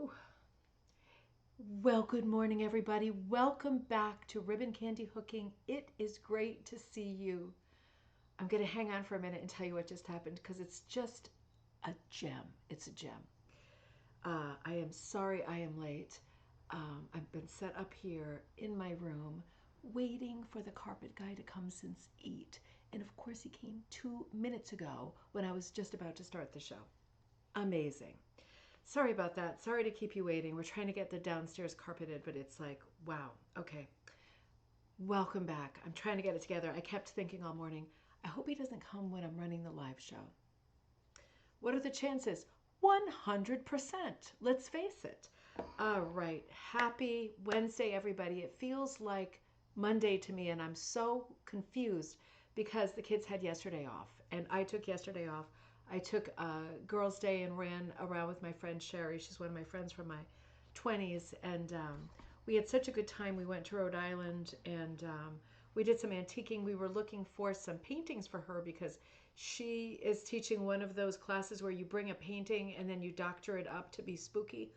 Whew. Well, good morning, everybody. Welcome back to Ribbon Candy Hooking. It is great to see you. I'm going to hang on for a minute and tell you what just happened because it's just a gem. It's a gem. I am sorry I am late. I've been set up here in my room waiting for the carpet guy to come since eat. And of course, he came 2 minutes ago when I was just about to start the show. Amazing. Sorry about that. Sorry to keep you waiting. We're trying to get the downstairs carpeted, but it's like, wow. Okay. Welcome back. I'm trying to get it together. I kept thinking all morning, I hope he doesn't come when I'm running the live show. What are the chances? 100%. Let's face it. All right. Happy Wednesday, everybody. It feels like Monday to me, and I'm so confused because the kids had yesterday off, and I took yesterday off. I took Girls' Day and ran around with my friend Sherry. She's one of my friends from my 20s, and we had such a good time. We went to Rhode Island, and we did some antiquing. We were looking for some paintings for her because she is teaching one of those classes where you bring a painting and then you doctor it up to be spooky.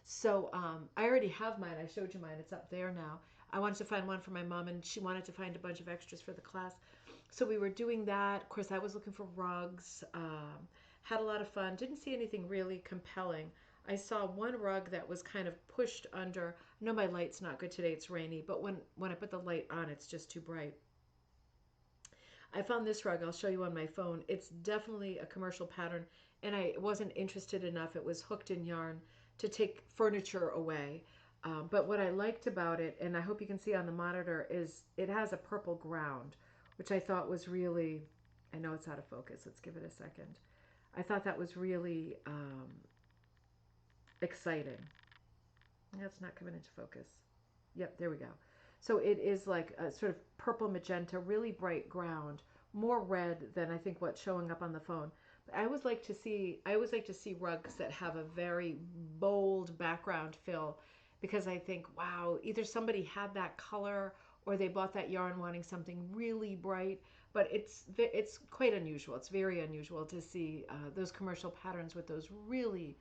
So I already have mine. I showed you mine. It's up there now. I wanted to find one for my mom, and she wanted to find a bunch of extras for the class. So we were doing that. Of course, I was looking for rugs. Had a lot of fun. Didn't see anything really compelling. I saw one rug that was kind of pushed under. I know my light's not good today. It's rainy, but when I put the light on, it's just too bright. I found this rug. I'll show you on my phone. It's definitely a commercial pattern, and I wasn't interested enough. It was hooked in yarn to take furniture away. But what I liked about it, and I hope you can see on the monitor, is it has a purple ground, which I thought was really, I know it's out of focus. Let's give it a second. I thought that was really exciting. That's not coming into focus. Yep, there we go. So it is like a sort of purple magenta, really bright ground, more red than I think what's showing up on the phone. But I always like to see rugs that have a very bold background fill because I think, wow, either somebody had that color or they bought that yarn wanting something really bright. But it's quite unusual. It's very unusual to see those commercial patterns with those really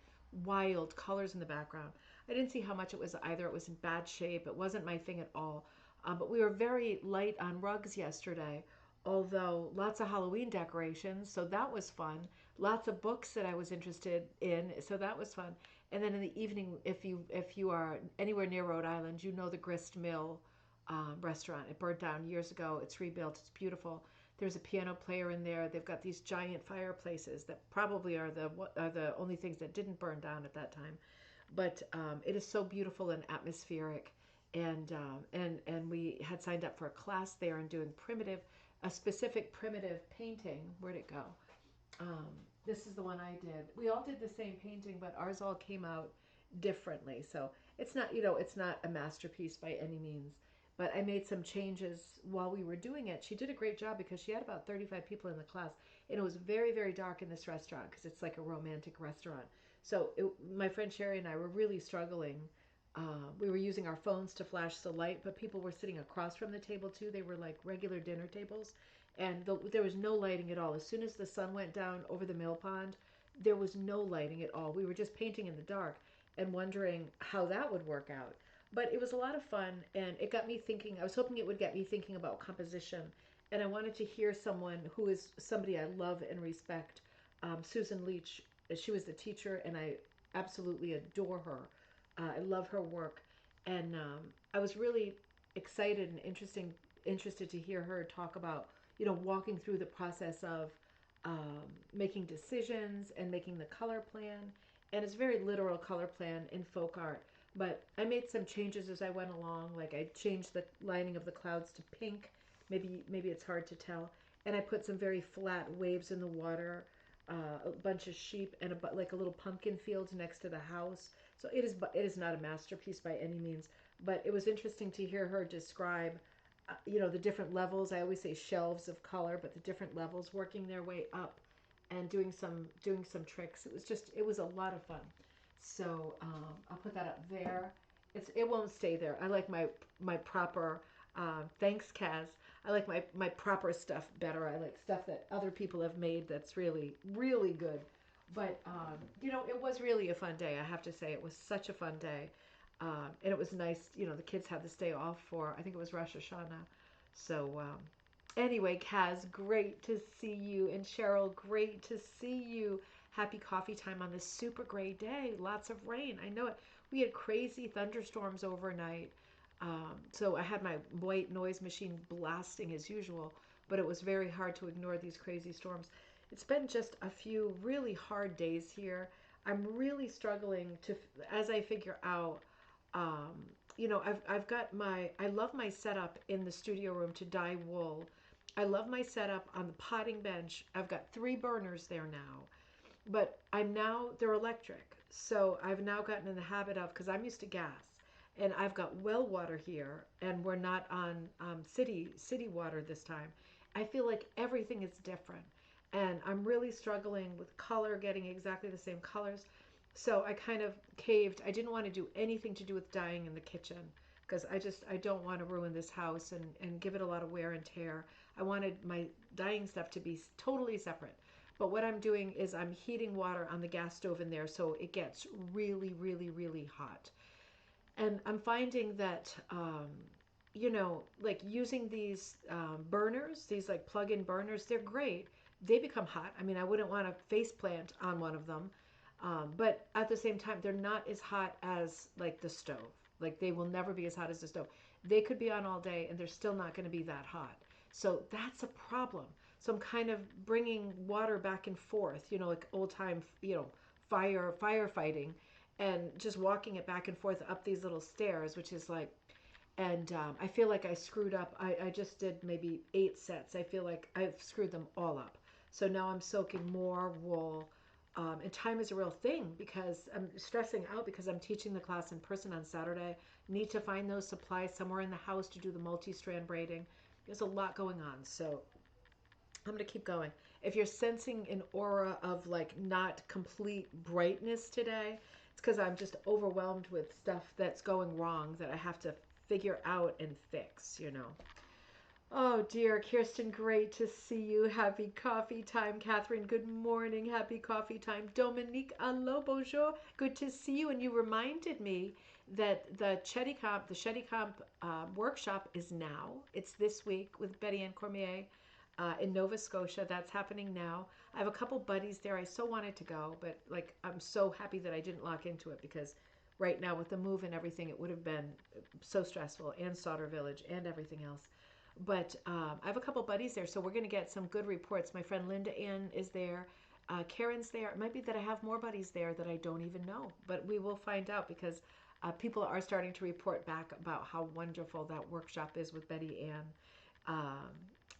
wild colors in the background. I didn't see how much it was either. It was in bad shape. It wasn't my thing at all. But we were very light on rugs yesterday, although lots of Halloween decorations, so that was fun. Lots of books that I was interested in, so that was fun. And then in the evening, if you are anywhere near Rhode Island, you know the Grist Mill restaurant. It burned down years ago. It's rebuilt. It's beautiful. There's a piano player in there. They've got these giant fireplaces that probably are the only things that didn't burn down at that time. But it is so beautiful and atmospheric. And we had signed up for a class there and doing a specific primitive painting. Where'd it go? Um, this is the one I did. We all did the same painting, but ours all came out differently. So it's not a masterpiece by any means. But I made some changes while we were doing it. She did a great job because she had about 35 people in the class. And it was very, very dark in this restaurant because it's like a romantic restaurant. So my friend Sherry and I were really struggling. We were using our phones to flash the light, but people were sitting across from the table too. They were like regular dinner tables, and there was no lighting at all. As soon as the sun went down over the mill pond, there was no lighting at all. We were just painting in the dark and wondering how that would work out. But it was a lot of fun, and it got me thinking. I was hoping it would get me thinking about composition, and I wanted to hear someone who is somebody I love and respect, Susan Leach. She was the teacher, and I absolutely adore her. I love her work, and I was really excited and interested to hear her talk about walking through the process of making decisions and making the color plan. And it's a very literal color plan in folk art. But I made some changes as I went along. Like I changed the lining of the clouds to pink. Maybe it's hard to tell. And I put some very flat waves in the water, a bunch of sheep, and like a little pumpkin field next to the house. So it is not a masterpiece by any means, but it was interesting to hear her describe, the different levels. I always say shelves of color, but the different levels working their way up and doing some tricks. It was a lot of fun. So I'll put that up there. It won't stay there. I like my proper. Thanks, Kaz. I like my proper stuff better. I like stuff that other people have made that's really really good. But you know, it was really a fun day. I have to say, it was such a fun day, and it was nice. You know, the kids had this day off for, I think it was Rosh Hashanah. So anyway, Kaz, great to see you, and Cheryl, great to see you. Happy coffee time on this super great day. Lots of rain. I know it. We had crazy thunderstorms overnight. So I had my white noise machine blasting as usual, but it was very hard to ignore these crazy storms. It's been just a few really hard days here. I'm really struggling to, as I figure out, um, you know, I've got my, I love my setup in the studio room to dye wool. I love my setup on the potting bench. I've got 3 burners there now, but they're electric. So I've now gotten in the habit of, because I'm used to gas, and I've got well water here, and we're not on city water this time. I feel like everything is different, and I'm really struggling with color, getting exactly the same colors. So I kind of caved. I didn't want to do anything to do with dyeing in the kitchen because I don't want to ruin this house and give it a lot of wear and tear. I wanted my dyeing stuff to be totally separate. But what I'm doing is I'm heating water on the gas stove in there so it gets really, really, really hot. And I'm finding that, you know, like using these burners, these like plug-in burners, they're great. They become hot. I mean, I wouldn't want to face plant on one of them, but at the same time, they're not as hot as like the stove. Like they will never be as hot as the stove. They could be on all day and they're still not going to be that hot. So that's a problem. So I'm kind of bringing water back and forth, you know, like old time, you know, firefighting, and just walking it back and forth up these little stairs, which is like, and I feel like I screwed up. I just did maybe 8 sets. I feel like I've screwed them all up. So now I'm soaking more wool. And time is a real thing because I'm stressing out because I'm teaching the class in person on Saturday. Need to find those supplies somewhere in the house to do the multi-strand braiding. There's a lot going on. So I'm going to keep going. If you're sensing an aura of like not complete brightness today, it's because I'm just overwhelmed with stuff that's going wrong that I have to figure out and fix, you know. Oh dear, Kirsten, great to see you. Happy coffee time. Catherine, good morning. Happy coffee time. Dominique, hello, bonjour. Good to see you. And you reminded me that the Shetty Comp workshop is now. It's this week with Betty Ann Cormier in Nova Scotia. That's happening now. I have a couple buddies there. I so wanted to go, but like I'm so happy that I didn't lock into it because right now with the move and everything, it would have been so stressful, and Sauter Village and everything else. But I have a couple buddies there, so we're going to get some good reports. My friend Linda Ann is there. Karen's there. It might be that I have more buddies there that I don't even know, but we will find out because people are starting to report back about how wonderful that workshop is with Betty Ann. Um,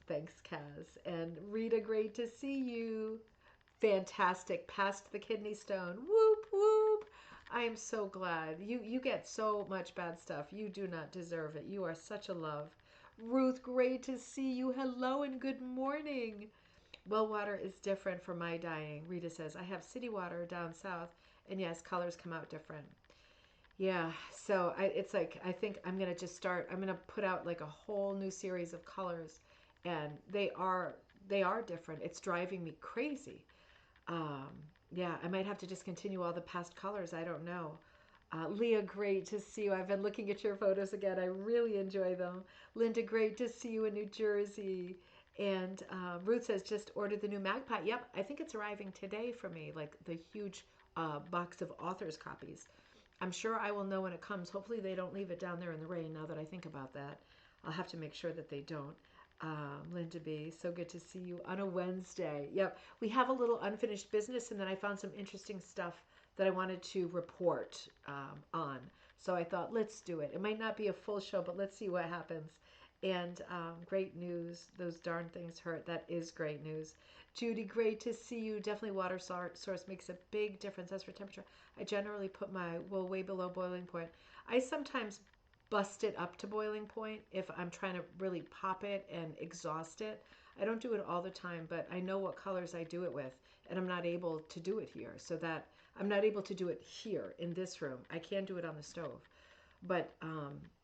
Thanks, Kaz. And Rita, great to see you. Fantastic. Past the kidney stone. Whoop, whoop. I am so glad. You get so much bad stuff. You do not deserve it. You are such a love. Ruth, great to see you. Hello and good morning. Well water is different for my dyeing. Rita says, I have city water down south, and yes, colors come out different. Yeah, so it's like I think I'm gonna just start. I'm gonna put out like a whole new series of colors, and they are different. It's driving me crazy. Um, yeah, I might have to discontinue all the past colors. I don't know. Leah, great to see you. I've been looking at your photos again. I really enjoy them. Linda, great to see you in New Jersey. And Ruth says, just ordered the new Magpie. Yep, I think it's arriving today for me, like the huge box of author's copies. I'm sure I will know when it comes. Hopefully they don't leave it down there in the rain now that I think about that. I'll have to make sure that they don't. Linda B, so good to see you on a Wednesday. Yep, we have a little unfinished business, and then I found some interesting stuff that I wanted to report on. So I thought, let's do it. It might not be a full show, but let's see what happens. And great news. Those darn things hurt. That is great news. Judy, great to see you. Definitely water source makes a big difference. As for temperature, I generally put my wool way below boiling point. I sometimes bust it up to boiling point if I'm trying to really pop it and exhaust it. I don't do it all the time, but I know what colors I do it with, and I'm not able to do it here. So that I'm not able to do it here in this room. I can do it on the stove. But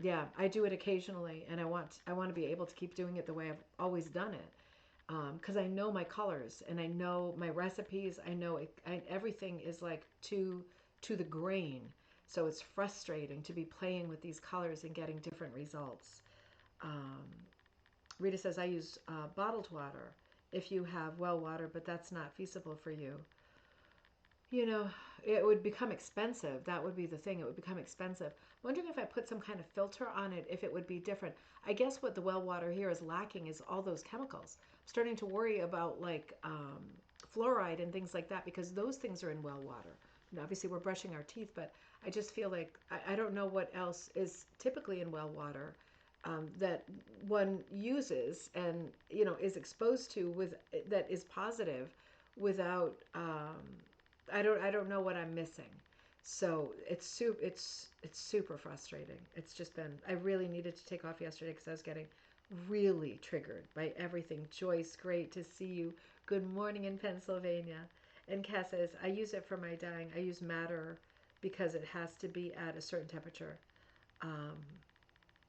yeah, I do it occasionally, and I want to be able to keep doing it the way I've always done it. because I know my colors and I know my recipes. I know everything is like to the grain. So it's frustrating to be playing with these colors and getting different results. Um, Rita says, I use bottled water if you have well water, but that's not feasible for you. You know, it would become expensive. That would be the thing. It would become expensive. Wondering if I put some kind of filter on it, if it would be different. I guess what the well water here is lacking is all those chemicals. I'm starting to worry about like fluoride and things like that because those things are in well water. And obviously, we're brushing our teeth, but I just feel like I don't know what else is typically in well water that one uses and is exposed to with that is positive without I don't know what I'm missing. So it's super frustrating. It's just been I really needed to take off yesterday because I was getting really triggered by everything. Joyce, great to see you. Good morning in Pennsylvania. And Cass says, I use it for my dyeing. I use madder because it has to be at a certain temperature. Um,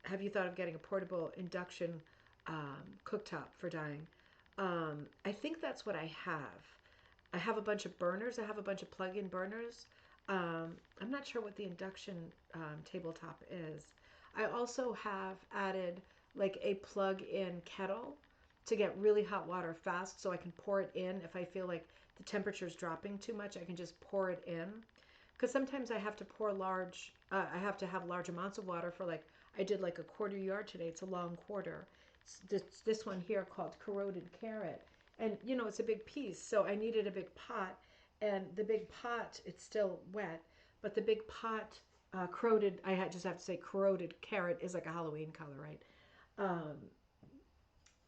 have you thought of getting a portable induction cooktop for dyeing? I think that's what I have. I have a bunch of burners. I have a bunch of plug-in burners. I'm not sure what the induction tabletop is. I also have added like a plug-in kettle to get really hot water fast so I can pour it in if I feel like the temperature is dropping too much. I can just pour it in because sometimes I have to pour I have to have large amounts of water for like, I did like a quarter yard today. It's a long quarter. It's this one here called corroded carrot. And, it's a big piece. So I needed a big pot. And the big pot, it's still wet. But the big pot, corroded, just have to say corroded carrot is like a Halloween color, right? Um,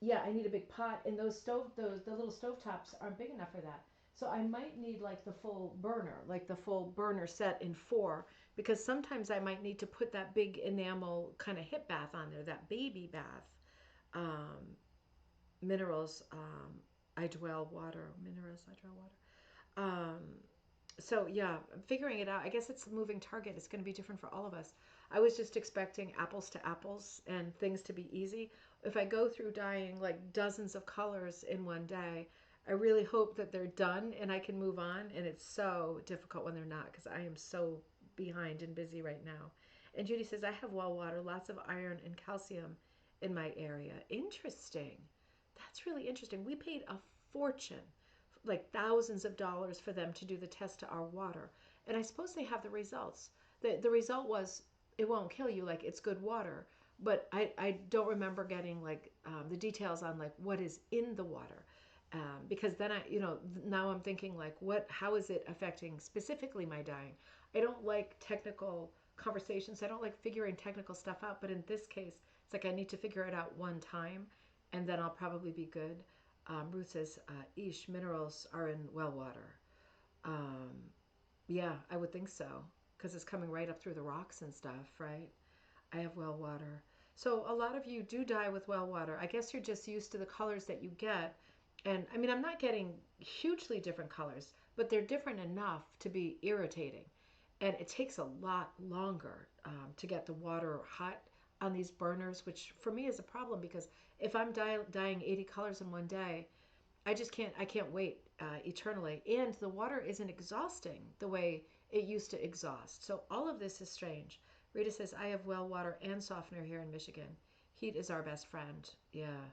yeah, I need a big pot, and the little stove tops aren't big enough for that. So I might need like the full burner set in four, because sometimes I might need to put that big enamel kind of hip bath on there, that baby bath. Um, minerals, I dwell water, minerals, I dwell water. So yeah, I'm figuring it out. I guess it's a moving target. It's going to be different for all of us. I was just expecting apples to apples and things to be easy. If I go through dyeing like dozens of colors in one day, I really hope that they're done and I can move on. And it's so difficult when they're not because I am so behind and busy right now. And Judy says, I have well water, lots of iron and calcium in my area. Interesting. That's really interesting. We paid a fortune, like thousands of dollars for them to do the test to our water. And I suppose they have the results. The result was it won't kill you, like it's good water. But I don't remember getting like the details on like what is in the water. Because then now I'm thinking like how is it affecting specifically my dyeing? I don't like technical conversations. I don't like figuring technical stuff out. But in this case, it's like I need to figure it out one time and then I'll probably be good. Ruth says, Ish, minerals are in well water. Um, yeah, I would think so because it's coming right up through the rocks and stuff, right? I have well water. So a lot of you do dye with well water. I guess you're just used to the colors that you get. And I mean, I'm not getting hugely different colors, but they're different enough to be irritating. And it takes a lot longer to get the water hot on these burners, which for me is a problem because if I'm dyeing 80 colors in one day, I can't wait eternally. And the water isn't exhausting the way it used to exhaust. So all of this is strange. Rita says, I have well water and softener here in Michigan. Heat is our best friend. Yeah.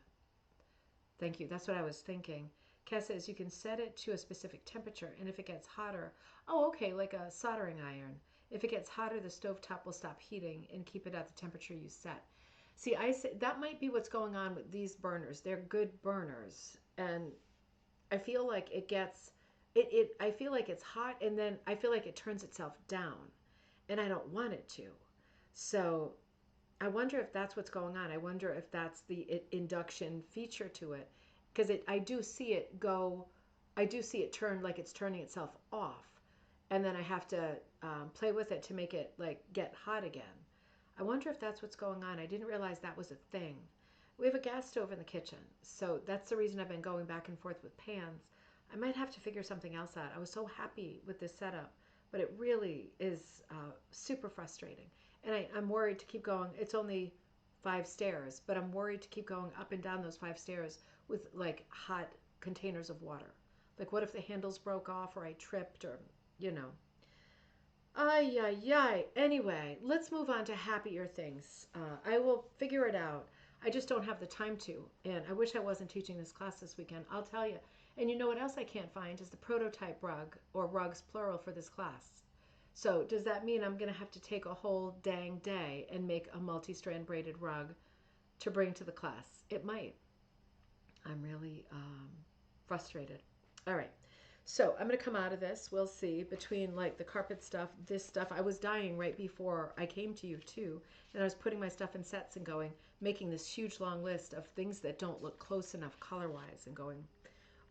Thank you. That's what I was thinking. Cass says you can set it to a specific temperature, and if it gets hotter, oh, okay, like a soldering iron. If it gets hotter, the stovetop will stop heating and keep it at the temperature you set. See, I say that might be what's going on with these burners. They're good burners, and I feel like it gets it. I feel like it's hot, and then I feel like it turns itself down, and I don't want it to. So I wonder if that's what's going on. I wonder if that's the induction feature to it, because I do see it go. I do see it turn like it's turning itself off, and then I have to play with it to make it like get hot again. I wonder if that's what's going on. I didn't realize that was a thing. We have a gas stove in the kitchen, so that's the reason I've been going back and forth with pans. I might have to figure something else out. I was so happy with this setup, but it really is super frustrating. And I'm worried to keep going. It's only 5 stairs, but I'm worried to keep going up and down those 5 stairs with like hot containers of water. Like what if the handles broke off or I tripped or, you know. Ay, ay, ay. Anyway, let's move on to happier things. I will figure it out. I just don't have the time to. And I wish I wasn't teaching this class this weekend. I'll tell you. And you know what else I can't find is the prototype rug, or rugs plural, for this class. So does that mean I'm going to have to take a whole dang day and make a multi-strand braided rug to bring to the class? It might. I'm really frustrated. All right. So I'm going to come out of this. We'll see. Between like the carpet stuff, this stuff, I was dying right before I came to you too. And I was putting my stuff in sets and going, making this huge long list of things that don't look close enough color-wise and going,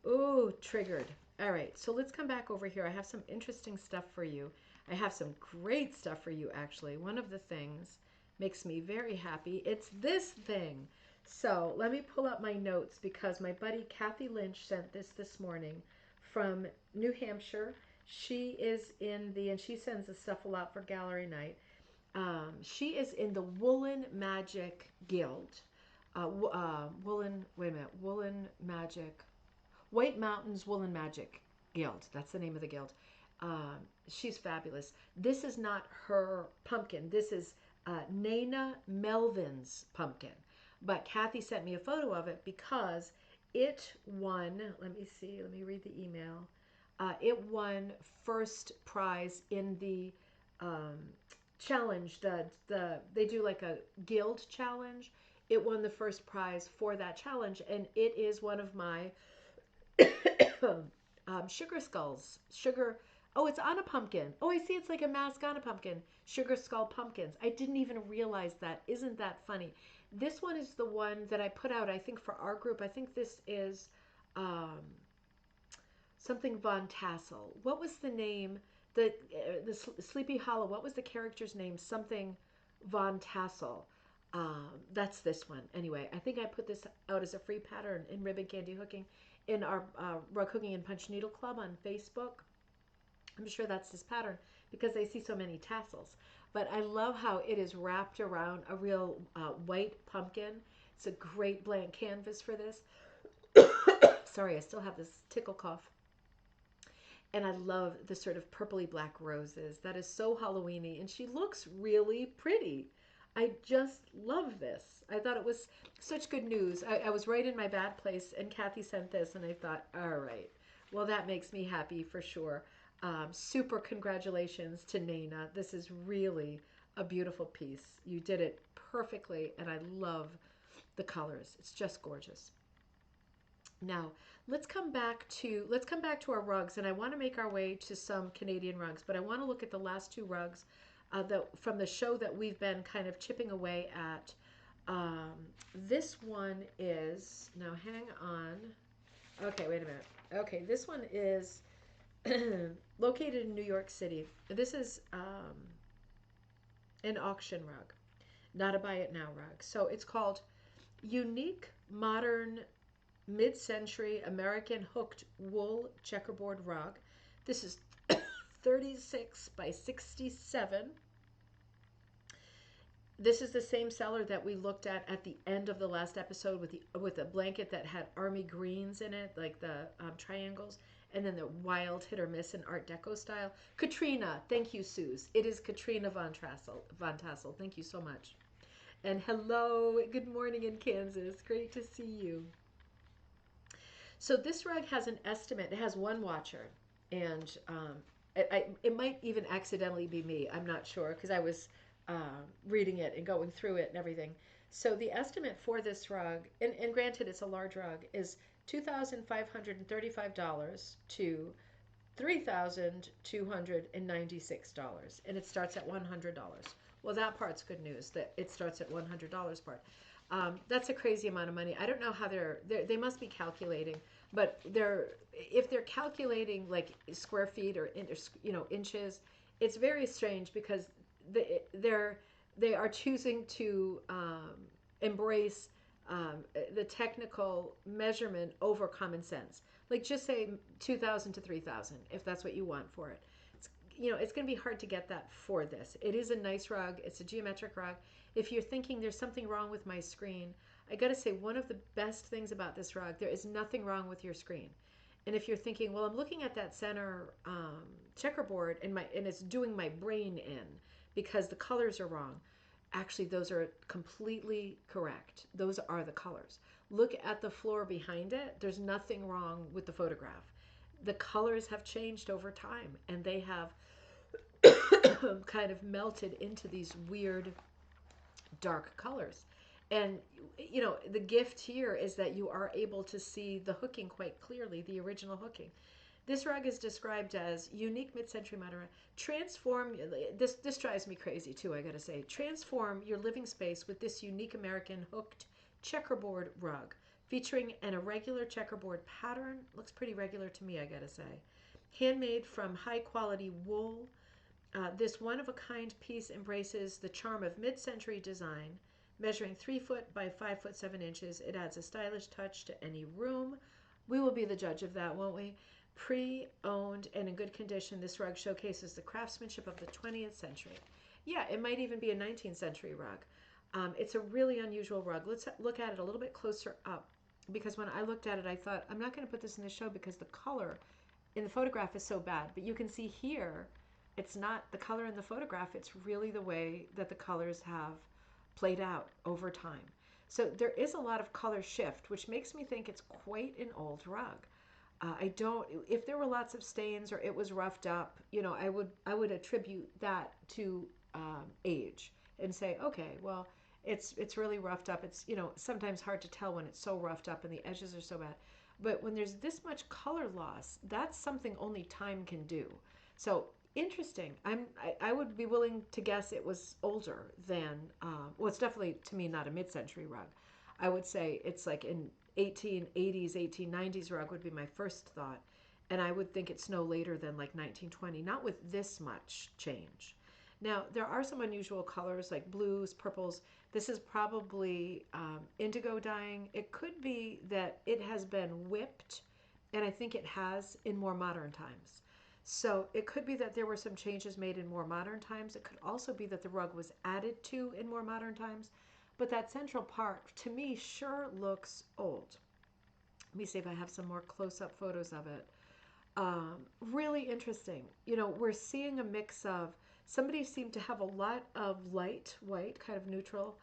ooh, triggered. All right, so let's come back over here. I have some interesting stuff for you. I have some great stuff for you, actually. One of the things makes me very happy. It's this thing. So let me pull up my notes because my buddy Kathy Lynch sent this morning from New Hampshire. She is in the, and she sends the stuff a lot for gallery night. She is in the Woolen Magic Guild. Woolen Magic, White Mountains Woolen Magic Guild. That's the name of the guild. She's fabulous. This is not her pumpkin. This is Nana Melvin's pumpkin. But Kathy sent me a photo of it because it won, let me see, let me read the email. It won first prize in the challenge. They do like a guild challenge. It won the first prize for that challenge, and it is one of my sugar skulls. Oh, it's on a pumpkin. Oh, I see, it's like a mask on a pumpkin. Sugar skull pumpkins. I didn't even realize that. Isn't that funny? This one is the one that I put out, I think, for our group. I think this is something Von Tassel. What was the name? The Sleepy Hollow. What was the character's name? Something Von Tassel. That's this one. Anyway, I think I put this out as a free pattern in Ribbon Candy Hooking in our Rug Hooking and Punch Needle Club on Facebook. I'm sure that's this pattern because I see so many tassels. But I love how it is wrapped around a real white pumpkin. It's a great blank canvas for this. Sorry, I still have this tickle cough. And I love the sort of purpley black roses. That is so Halloweeny, and she looks really pretty. I just love this. I thought it was such good news. I was right in my bad place, and Kathy sent this, and I thought, all right, well, that makes me happy for sure. Super congratulations to Nana. This is really a beautiful piece. You did it perfectly, and I love the colors. It's just gorgeous. Now, let's come back to our rugs, and I want to make our way to some Canadian rugs, but I want to look at the last two rugs from the show that we've been kind of chipping away at. This one is, now hang on. Okay, wait a minute. Okay, this one is located in New York City. This is an auction rug, not a buy it now rug. So it's called Unique Modern Mid-Century American Hooked Wool Checkerboard Rug. This is 36 by 67. This is the same seller that we looked at the end of the last episode with a blanket that had army greens in it, like the triangles, and then the wild hit or miss in Art Deco style. Katrina, thank you, Suze. It is Katrina Von Tassel. Thank you so much. And hello, good morning in Kansas. Great to see you. So this rug has an estimate. It has one watcher, and it might even accidentally be me. I'm not sure because I was reading it and going through it and everything. So the estimate for this rug, and granted it's a large rug, is $2,535 to $3,296, and it starts at $100. Well, that part's good news, that it starts at $100 part. That's a crazy amount of money. I don't know how they must be calculating, but if they're calculating like square feet or inches, it's very strange because they are choosing to embrace the technical measurement over common sense. Like just say 2,000 to 3,000 if that's what you want for it. It's going to be hard to get that for this. It is a nice rug. It's a geometric rug. If you're thinking there's something wrong with my screen, I got to say, one of the best things about this rug, there is nothing wrong with your screen. And if you're thinking, well, I'm looking at that center checkerboard and it's doing my brain in because the colors are wrong. Actually, those are completely correct. Those are the colors. Look at the floor behind it. There's nothing wrong with the photograph. The colors have changed over time and they have kind of melted into these weird dark colors. And the gift here is that you are able to see the hooking quite clearly, the original hooking. This rug is described as unique mid-century modern. Transform this drives me crazy too, I gotta say. Transform your living space with this unique American hooked checkerboard rug featuring an irregular checkerboard pattern. Looks pretty regular to me, I gotta say. Handmade from high quality wool. This one-of-a-kind piece embraces the charm of mid-century design. Measuring 3 foot by 5 foot 7 inches, it adds a stylish touch to any room. We will be the judge of that, won't we? Pre-owned and in good condition, this rug showcases the craftsmanship of the 20th century. Yeah, it might even be a 19th century rug. It's a really unusual rug. Let's look at it a little bit closer up, because when I looked at it, I thought, I'm not going to put this in the show because the color in the photograph is so bad. But you can see here, it's not the color in the photograph. It's really the way that the colors have played out over time. So there is a lot of color shift, which makes me think it's quite an old rug. I don't. If there were lots of stains or it was roughed up, I would attribute that to age and say, okay, well, it's really roughed up. It's sometimes hard to tell when it's so roughed up and the edges are so bad. But when there's this much color loss, that's something only time can do. So interesting. I would be willing to guess it was older than. Well, it's definitely to me not a mid-century rug. I would say it's like in 1880s, 1890s rug would be my first thought, and I would think it's no later than like 1920. Not with this much change. Now there are some unusual colors like blues, purples. This is probably indigo dyeing. It could be that it has been whipped, and I think it has in more modern times. So it could be that there were some changes made in more modern times. It could also be that the rug was added to in more modern times. But that central part, to me, sure looks old. Let me see if I have some more close-up photos of it. Really interesting. We're seeing a mix of, somebody seemed to have a lot of light white, kind of neutral.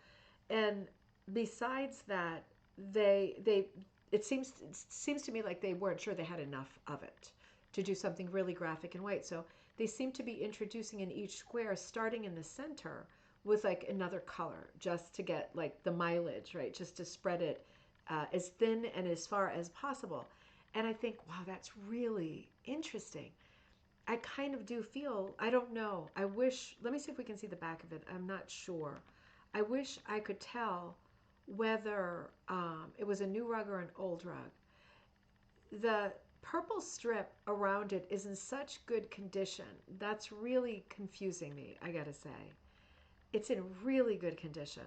And besides that, it seems to me like they weren't sure they had enough of it to do something really graphic and white. So they seem to be introducing in each square, starting in the center, with like another color just to get like the mileage, right? Just to spread it as thin and as far as possible. And I think, wow, that's really interesting. I kind of do feel, I don't know. I wish, let me see if we can see the back of it. I'm not sure. I wish I could tell whether it was a new rug or an old rug. The purple strip around it is in such good condition. That's really confusing me, I gotta say. It's in really good condition.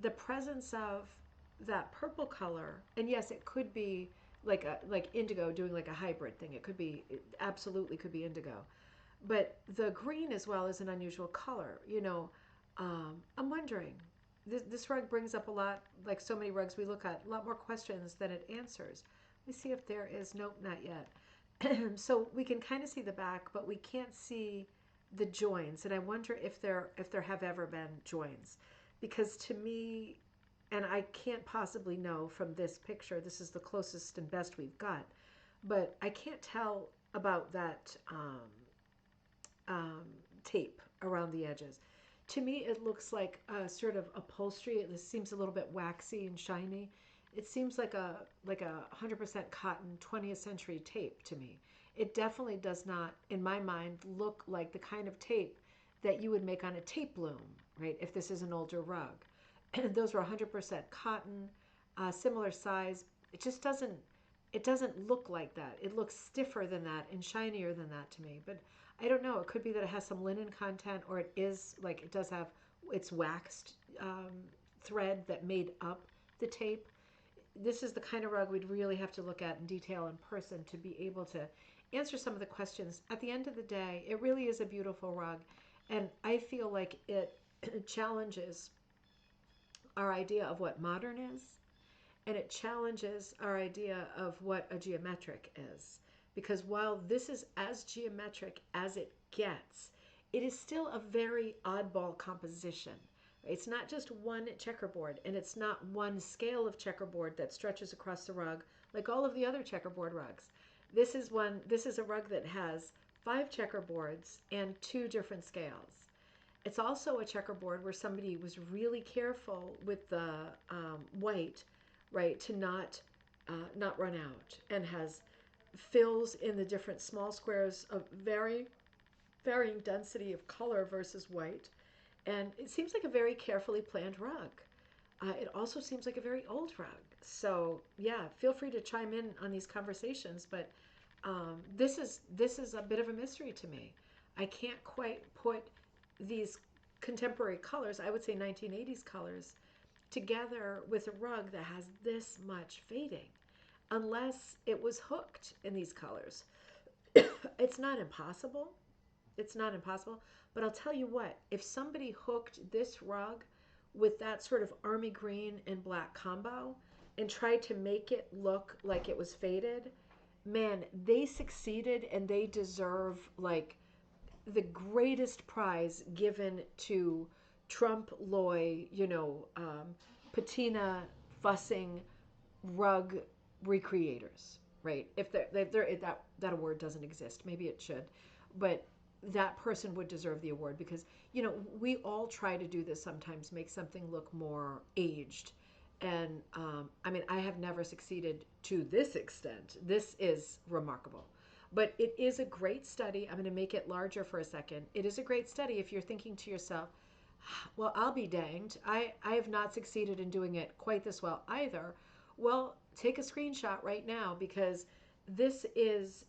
The presence of that purple color, and yes, it could be like indigo doing like a hybrid thing. It absolutely could be indigo. But the green as well is an unusual color. I'm wondering. This rug brings up a lot, like so many rugs we look at, a lot more questions than it answers. Let me see if there is, nope, not yet. So we can kind of see the back, but we can't see the joins, and I wonder if there have ever been joins, because to me, and I can't possibly know from this picture, this is the closest and best we've got, but I can't tell about that tape around the edges. To me, it looks like a sort of upholstery. It seems a little bit waxy and shiny. It seems like a 100% cotton 20th century tape to me. It definitely does not, in my mind, look like the kind of tape that you would make on a tape loom, right? If this is an older rug. Those were 100% cotton, similar size. It doesn't look like that. It looks stiffer than that and shinier than that to me. But I don't know. It could be that it has some linen content, or it is like it does have its waxed thread that made up the tape. This is the kind of rug we'd really have to look at in detail in person to be able to answer some of the questions. At the end of the day, it really is a beautiful rug, and I feel like it challenges our idea of what modern is. and it challenges our idea of what a geometric is. Because while this is as geometric as it gets, it is still a very oddball composition. It's not just one checkerboard, and it's not one scale of checkerboard that stretches across the rug like all of the other checkerboard rugs. This is a rug that has 5 checkerboards and 2 different scales. It's also a checkerboard where somebody was really careful with the white, right, to not run out, and has fills in the different small squares of varying density of color versus white. And it seems like a very carefully planned rug. It also seems like a very old rug. So yeah, feel free to chime in on these conversations. But this is a bit of a mystery to me. I can't quite put these contemporary colors, I would say 1980s colors, together with a rug that has this much fading, unless it was hooked in these colors. It's not impossible. It's not impossible. But I'll tell you what, if somebody hooked this rug with that sort of army green and black combo and tried to make it look like it was faded, man, they succeeded, and they deserve like the greatest prize given to Trump Loy, patina fussing rug recreators, right? If that award doesn't exist, maybe it should, but that person would deserve the award, because we all try to do this sometimes, make something look more aged. And I mean, I have never succeeded to this extent. This is remarkable. But it is a great study. I'm going to make it larger for a second. It is a great study if you're thinking to yourself, well, I'll be danged. I have not succeeded in doing it quite this well either. Well, take a screenshot right now, because this is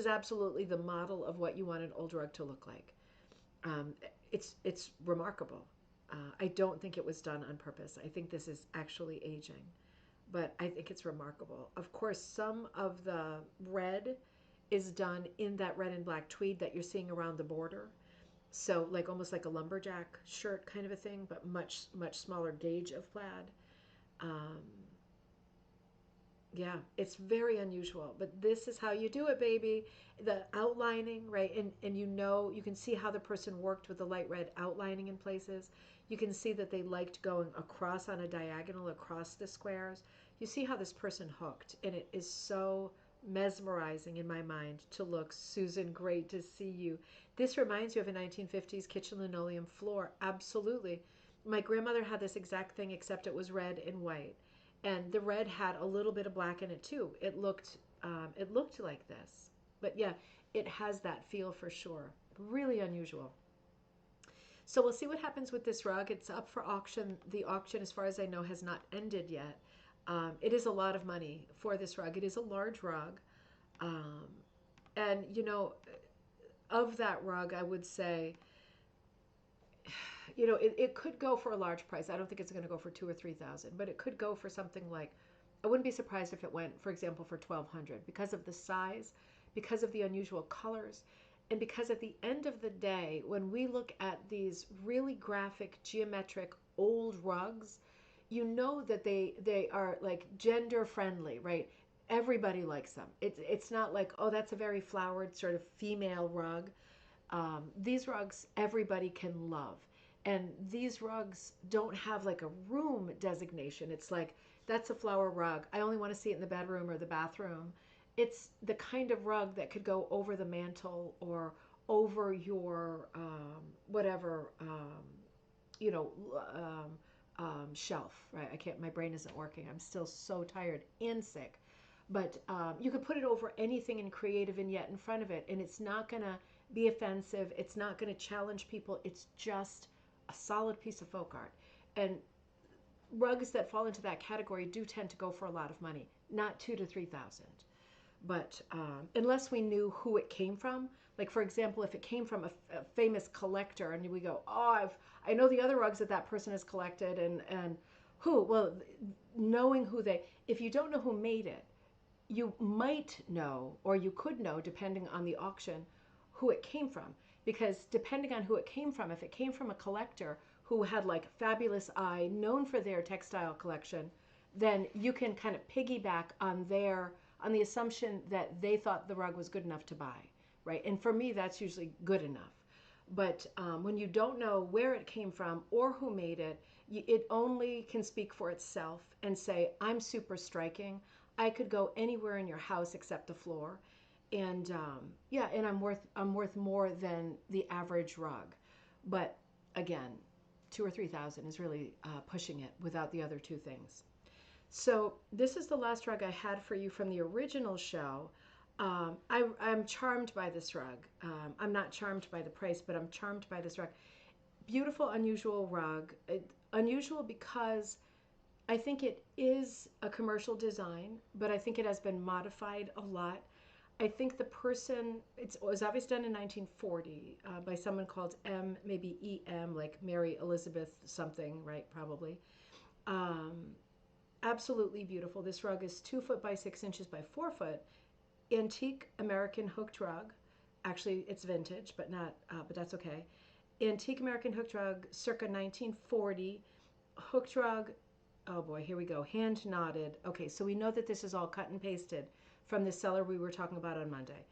absolutely the model of what you want an old rug to look like. It's remarkable. I don't think it was done on purpose. I think this is actually aging, but I think it's remarkable. Of course, some of the red is done in that red and black tweed that you're seeing around the border. So like almost like a lumberjack shirt kind of a thing, but much, much smaller gauge of plaid. Um, yeah, it's very unusual, but this is how you do it, baby. The outlining, right? And you can see how the person worked with the light red outlining in places. You can see that they liked going across on a diagonal across the squares. You see how this person hooked, and it is so mesmerizing in my mind to look. Susan, great to see you. This reminds you of a 1950s kitchen linoleum floor. Absolutely. My grandmother had this exact thing, except it was red and white. And the red had a little bit of black in it too. It looked like this, but yeah, it has that feel for sure. Really unusual. So we'll see what happens with this rug. It's up for auction. The auction, as far as I know, has not ended yet. It is a lot of money for this rug. It is a large rug, um, and of that rug, I would say, it could go for a large price. I don't think it's going to go for 2 or 3 thousand, but it could go for something like, I wouldn't be surprised if it went, for example, for 1,200, because of the size, because of the unusual colors, and because at the end of the day, when we look at these really graphic, geometric, old rugs, you know that they are like gender friendly, right? Everybody likes them. It's not like, oh, that's a very flowered sort of female rug. These rugs everybody can love. And these rugs don't have like a room designation. It's like, that's a flower rug. I only want to see it in the bedroom or the bathroom. It's the kind of rug that could go over the mantle or over your whatever, you know, shelf, right? My brain isn't working. I'm still so tired and sick. But you could put it over anything and create a vignette in front of it, and it's not going to be offensive. It's not going to challenge people. It's just a solid piece of folk art. And rugs that fall into that category do tend to go for a lot of money, not 2 to 3 thousand. But unless we knew who it came from, like for example, if it came from a famous collector, and we go, oh, I know the other rugs that person has collected, and who? Well, knowing who if you don't know who made it, you might know, or you could know, depending on the auction, who it came from. Because depending on who it came from, if it came from a collector who had like fabulous eye, known for their textile collection, then you can kind of piggyback on on the assumption that they thought the rug was good enough to buy, right? And for me, that's usually good enough. But when you don't know where it came from or who made it, it only can speak for itself and say, I'm super striking. I could go anywhere in your house except the floor. And yeah, and I'm worth more than the average rug. But again, 2 or 3 thousand is really pushing it without the other two things. So this is the last rug I had for you from the original show. I'm charmed by this rug. I'm not charmed by the price, but I'm charmed by this rug. Beautiful, unusual rug. Unusual because I think it is a commercial design, but I think it has been modified a lot. I think the person, it was obviously done in 1940 by someone called maybe E.M., like Mary Elizabeth something, right? Probably. Um, Absolutely beautiful. This rug is 2 foot by 6 inches by 4 foot. Antique American hooked rug. Actually, it's vintage, but not. But that's okay. Antique American hooked rug, circa 1940. Hooked rug. Oh boy, here we go. Hand knotted. Okay, so we know that this is all cut and pasted from the seller we were talking about on Monday.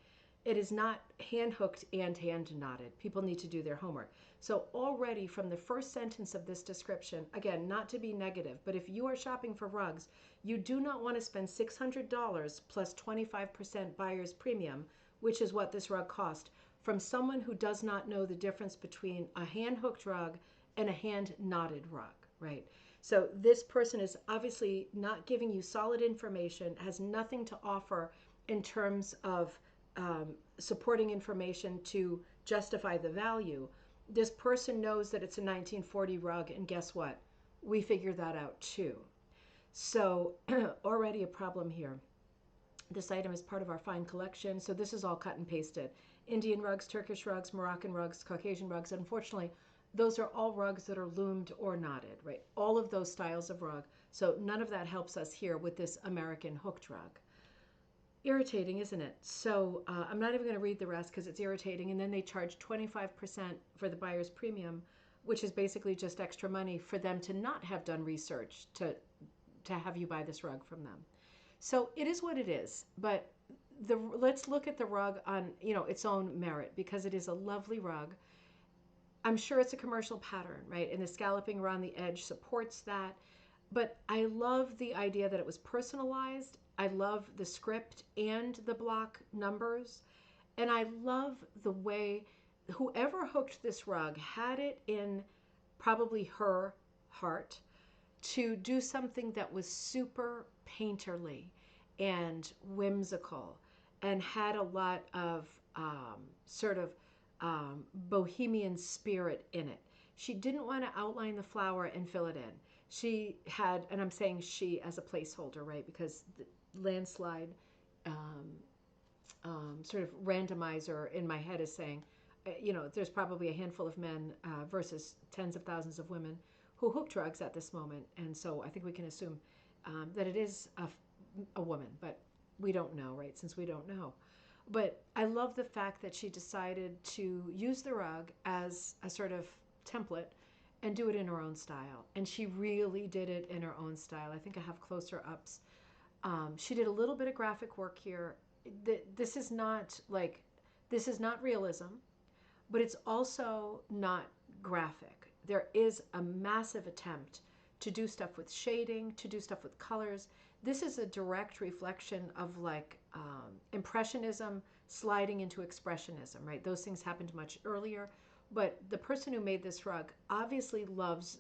It is not hand hooked and hand knotted. People need to do their homework. So already from the first sentence of this description, again, not to be negative, but if you are shopping for rugs, you do not want to spend $600 plus 25% buyer's premium, which is what this rug cost, from someone who does not know the difference between a hand hooked rug and a hand knotted rug, right? So this person is obviously not giving you solid information, has nothing to offer in terms of supporting information to justify the value. This person knows that it's a 1940 rug, and guess what? We figured that out too. So already a problem here. This item is part of our fine collection, so this is all cut and pasted. Indian rugs, Turkish rugs, Moroccan rugs, Caucasian rugs. Unfortunately, those are all rugs that are loomed or knotted, right? All of those styles of rug. So none of that helps us here with this American hooked rug. Irritating, isn't it? So I'm not even going to read the rest because it's irritating. And then they charge 25% for the buyer's premium, which is basically just extra money for them to not have done research to have you buy this rug from them. So it is what it is. But let's look at the rug on its own merit, because it is a lovely rug. I'm sure it's a commercial pattern, right? And the scalloping around the edge supports that. But I love the idea that it was personalized. I love the script and the block numbers. And I love the way whoever hooked this rug had it in probably her heart to do something that was super painterly and whimsical and had a lot of sort of bohemian spirit in it. She didn't want to outline the flower and fill it in. She had, and I'm saying she as a placeholder, right? Because the landslide sort of randomizer in my head is saying, there's probably a handful of men versus tens of thousands of women who hook drugs at this moment. And so I think we can assume that it is a woman, but we don't know, right? Since we don't know. But I love the fact that she decided to use the rug as a sort of template and do it in her own style. And she really did it in her own style. I think I have closer ups. She did a little bit of graphic work here. This is not realism, but it's also not graphic. There is a massive attempt to do stuff with shading, to do stuff with colors. This is a direct reflection of Impressionism sliding into Expressionism, right? Those things happened much earlier. But the person who made this rug obviously loves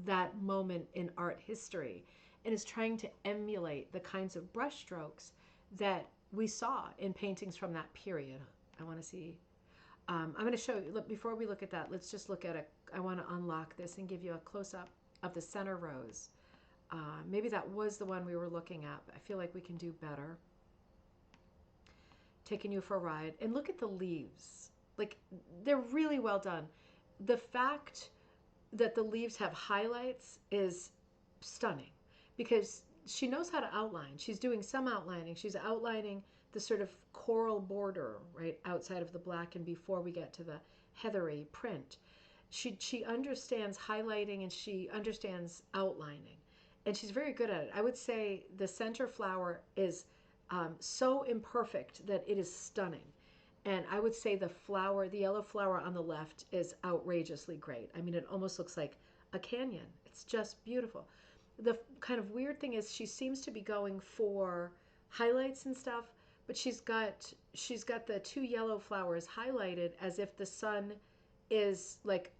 that moment in art history and is trying to emulate the kinds of brushstrokes that we saw in paintings from that period. I want to see. I'm going to show you, look, before we look at that, let's just look at I want to unlock this and give you a close-up of the center rose. Maybe that was the one we were looking at. I feel like we can do better. Taking you for a ride. And look at the leaves. Like, they're really well done. The fact that the leaves have highlights is stunning because she knows how to outline. She's doing some outlining. She's outlining the sort of coral border, right, outside of the black and before we get to the heathery print. She understands highlighting and she understands outlining. and she's very good at it. I would say the center flower is so imperfect that it is stunning. And I would say the flower, the yellow flower on the left, is outrageously great. I mean, it almost looks like a canyon. It's just beautiful. The kind of weird thing is she seems to be going for highlights and stuff, but she's got the two yellow flowers highlighted as if the sun is like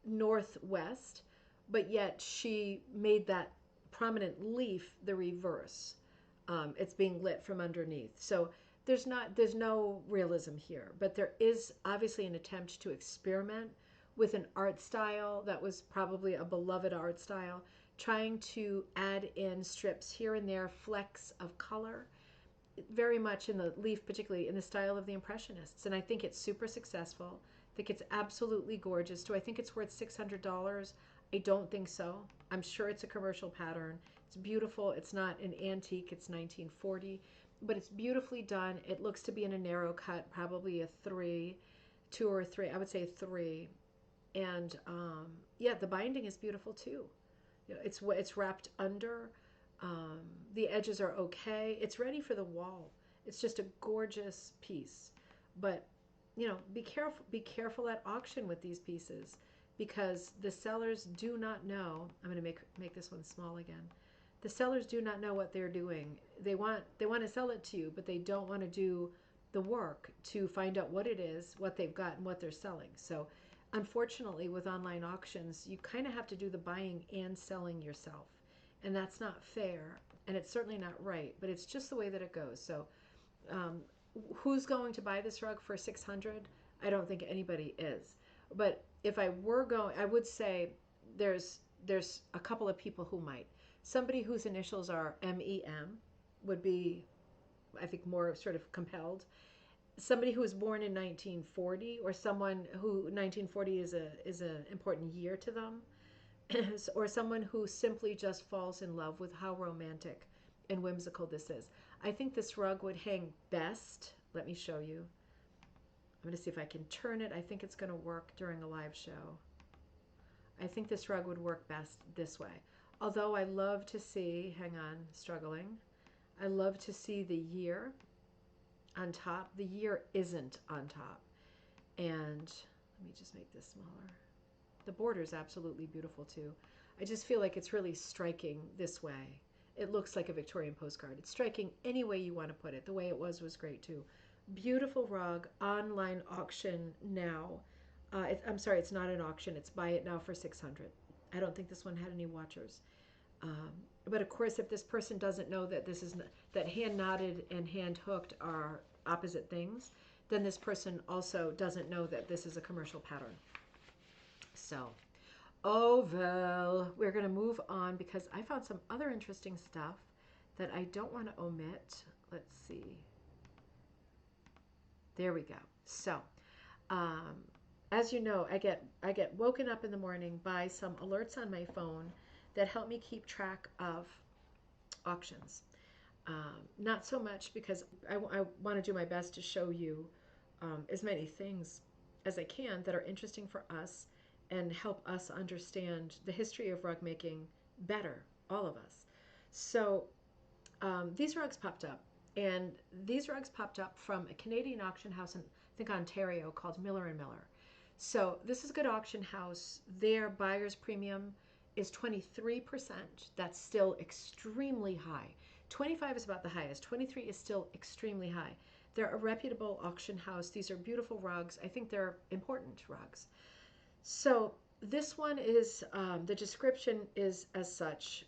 northwest, but yet she made that prominent leaf the reverse. It's being lit from underneath. So there's no realism here, but there is obviously an attempt to experiment with an art style that was probably a beloved art style, trying to add in strips here and there, flecks of color, very much in the leaf, particularly in the style of the Impressionists. And I think it's super successful. I think it's absolutely gorgeous. Do I think it's worth $600? I don't think so. I'm sure it's a commercial pattern. It's beautiful. It's not an antique. It's 1940, but it's beautifully done. It looks to be in a narrow cut, probably a 3, 2 or 3. I would say 3. And yeah, the binding is beautiful too. You know, it's wrapped under. The edges are okay. It's ready for the wall. It's just a gorgeous piece. But you know, be careful. Be careful at auction with these pieces, because the sellers do not know. I'm going to make this one small again. The sellers do not know what they're doing. They want to sell it to you, but they don't want to do the work to find out what it is, what they've got, and what they're selling. So unfortunately, with online auctions, you kind of have to do the buying and selling yourself. And that's not fair, and it's certainly not right, but it's just the way that it goes. So um, who's going to buy this rug for 600? I don't think anybody is. But if I were going, I would say there's a couple of people who might. Somebody whose initials are MEM would be, I think, more sort of compelled. Somebody who was born in 1940, or someone who 1940 is an important year to them, or someone who simply just falls in love with how romantic and whimsical this is. I think this rug would hang best. Let me show you. I'm going to see if I can turn it. I think it's going to work during a live show. I think this rug would work best this way. Although I love to see, hang on, struggling. I love to see the year on top. The year isn't on top. And let me just make this smaller. The border is absolutely beautiful too. I just feel like it's really striking this way. It looks like a Victorian postcard. It's striking any way you want to put it. The way it was great too. Beautiful rug, online auction now. I'm sorry, it's not an auction. It's buy it now for 600. I don't think this one had any watchers. But of course, if this person doesn't know that this is that hand knotted and hand hooked are opposite things, then this person also doesn't know that this is a commercial pattern. So, oh well, we're going to move on because I found some other interesting stuff that I don't want to omit. Let's see. There we go. So, as you know, I get woken up in the morning by some alerts on my phone that help me keep track of auctions. Not so much because I want to do my best to show you as many things as I can that are interesting for us and help us understand the history of rug making better, all of us. So these rugs popped up, and these rugs popped up from a Canadian auction house in, I think, Ontario called Miller & Miller. So this is a good auction house. Their buyer's premium is 23%. That's still extremely high. 25 is about the highest. 23 is still extremely high. They're a reputable auction house. These are beautiful rugs. I think they're important rugs. So this one is, the description is as such,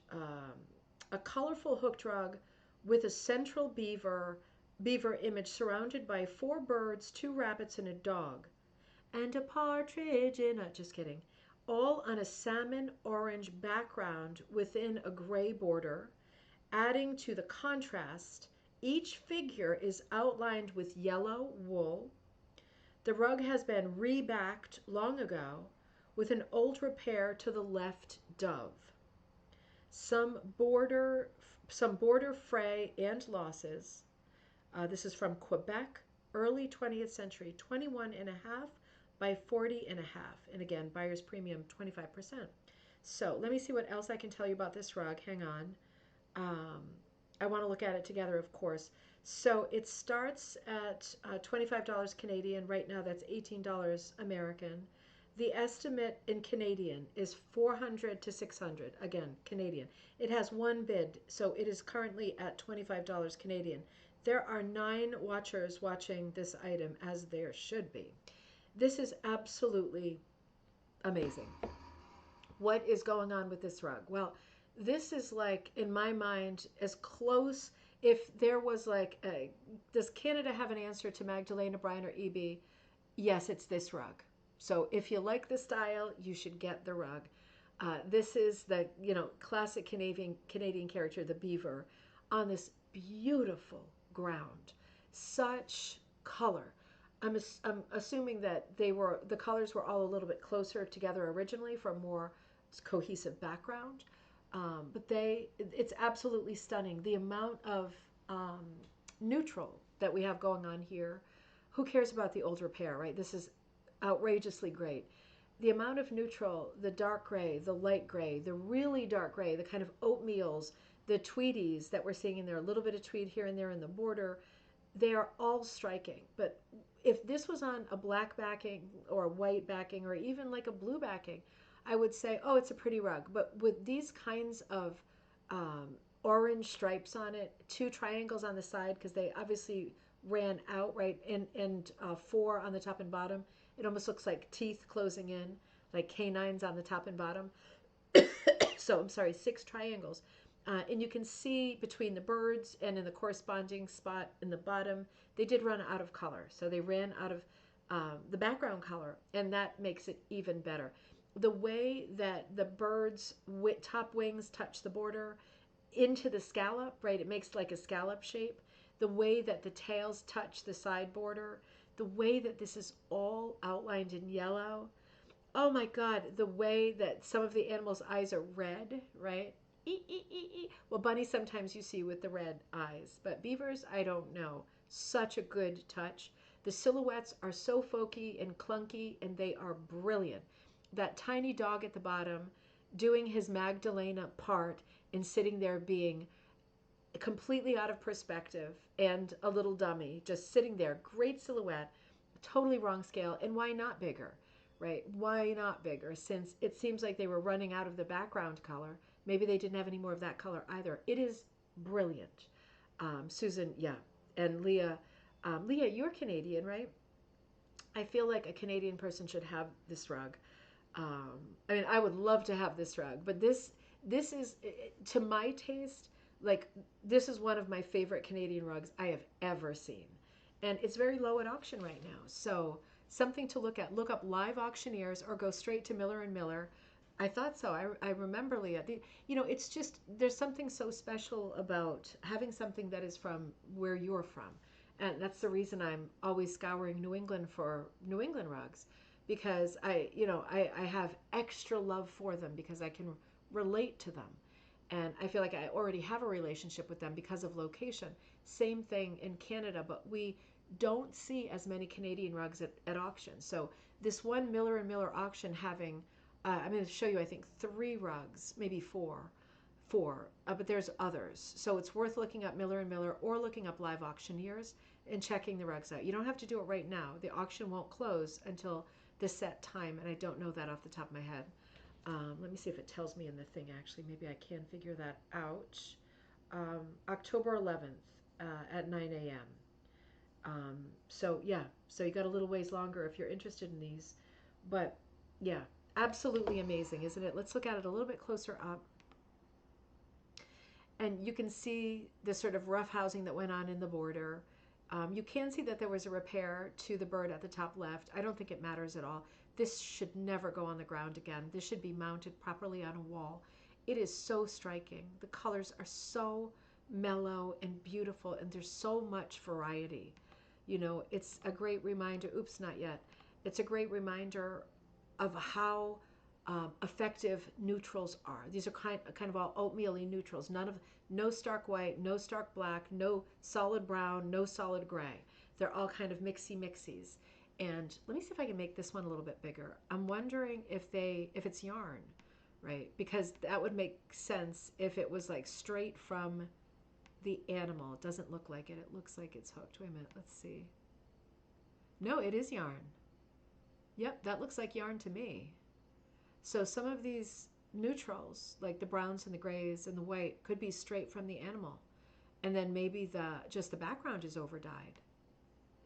a colorful hooked rug with a central beaver image surrounded by 4 birds, 2 rabbits, and a dog, and a partridge in a, just kidding, all on a salmon orange background within a gray border. Adding to the contrast, each figure is outlined with yellow wool. The rug has been rebacked long ago with an old repair to the left dove. Some border fray and losses. This is from Quebec, early 20th century, 21.5 by 40.5. And again, buyer's premium 25%. So let me see what else I can tell you about this rug. Hang on. Um, I want to look at it together, of course. So it starts at $25 Canadian. Right now, that's $18 American. The estimate in Canadian is 400 to 600. Again, Canadian. It has one bid, so it is currently at $25 Canadian. There are 9 watchers watching this item, as there should be. This is absolutely amazing. What is going on with this rug? Well, this is like, in my mind, as close. If there was like a, does Canada have an answer to Magdalena, Bryan, or EB? Yes, it's this rug. So if you like the style, you should get the rug. This is the classic Canadian character, the beaver, on this beautiful ground. Such color. I'm assuming that the colors were all a little bit closer together originally for a more cohesive background. It's absolutely stunning. The amount of neutral that we have going on here. Who cares about the older pair, right? This is outrageously great. The amount of neutral, the dark gray, the light gray, the really dark gray, the kind of oatmeals, the tweedies that we're seeing in there, a little bit of tweed here and there in the border, they are all striking. But if this was on a black backing or a white backing or even like a blue backing, I would say, oh, it's a pretty rug. But with these kinds of orange stripes on it, 2 triangles on the side because they obviously ran out, right, and 4 on the top and bottom. It almost looks like teeth closing in, like canines on the top and bottom. So I'm sorry, 6 triangles. And you can see between the birds and in the corresponding spot in the bottom, they did run out of color. So they ran out of the background color, and that makes it even better. The way that the bird's top wings touch the border into the scallop, right, it makes like a scallop shape. The way that the tails touch the side border, the way that this is all outlined in yellow. Oh my God, the way that some of the animals' eyes are red, right? Well, bunnies sometimes you see with the red eyes, but beavers, I don't know. Such a good touch. The silhouettes are so folky and clunky, and they are brilliant. That tiny dog at the bottom doing his Magdalena part and sitting there being completely out of perspective and a little dummy, just sitting there. Great silhouette, totally wrong scale. And why not bigger, right? Why not bigger? Since it seems like they were running out of the background color. Maybe they didn't have any more of that color either. It is brilliant. Susan, yeah. And Leah, Leah, you're Canadian, right? I feel like a Canadian person should have this rug. I mean, I would love to have this rug, but this is, to my taste, like this is one of my favorite Canadian rugs I have ever seen, and it's very low at auction right now. So something to look at. Look up live auctioneers or go straight to Miller and Miller. I thought so. I remember, Leah. It's just there's something so special about having something that is from where you're from, and that's the reason I'm always scouring New England for New England rugs, because I have extra love for them because I can relate to them, and I feel like I already have a relationship with them because of location. Same thing in Canada, but we don't see as many Canadian rugs at auction. So this one Miller and Miller auction having I'm going to show you, I think, 3 rugs, maybe 4, but there's others. So it's worth looking up Miller and Miller or looking up live auctioneers and checking the rugs out. You don't have to do it right now. The auction won't close until the set time, and I don't know that off the top of my head. Let me see if it tells me in the thing, actually. Maybe I can figure that out. October 11th at 9 a.m. So yeah, so you got a little ways longer if you're interested in these. But yeah, absolutely amazing, isn't it? Let's look at it a little bit closer up. And you can see the sort of rough housing that went on in the border. You can see that there was a repair to the bird at the top left. I don't think it matters at all. This should never go on the ground again. This should be mounted properly on a wall. It is so striking. The colors are so mellow and beautiful, and there's so much variety. It's a great reminder. Oops, not yet. It's a great reminder of how effective neutrals are. These are kind of all oatmeal-y neutrals. No stark white, no stark black, no solid brown, no solid gray. They're all kind of mixy-mixies. And let me see if I can make this one a little bit bigger. I'm wondering if it's yarn, right? Because that would make sense if it was like straight from the animal. It doesn't look like it. It looks like it's hooked. Wait a minute. Let's see. No, it is yarn. Yep, that looks like yarn to me. So some of these neutrals, like the browns and the grays and the white, could be straight from the animal. And then maybe just the background is over dyed.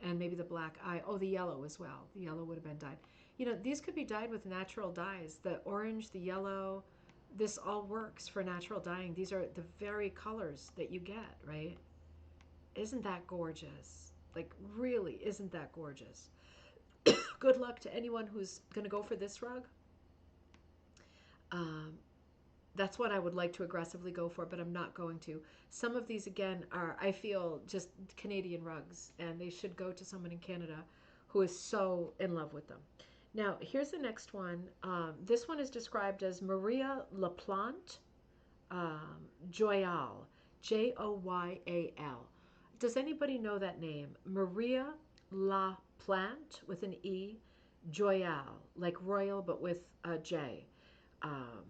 And maybe the black eye. Oh, the yellow as well. The yellow would have been dyed. You know, these could be dyed with natural dyes. The orange, the yellow, this all works for natural dyeing. These are the very colors that you get, right? Isn't that gorgeous? Like, really, isn't that gorgeous? Good luck to anyone who's going to go for this rug. Um, that's what I would like to aggressively go for, but I'm not going to. Some of these, again, are, I feel, just Canadian rugs, and they should go to someone in Canada who is so in love with them. Now, here's the next one. This one is described as Maria LaPlante Joyal, Joyal. Does anybody know that name? Maria LaPlante with an E, Joyal, like royal but with a J. Um,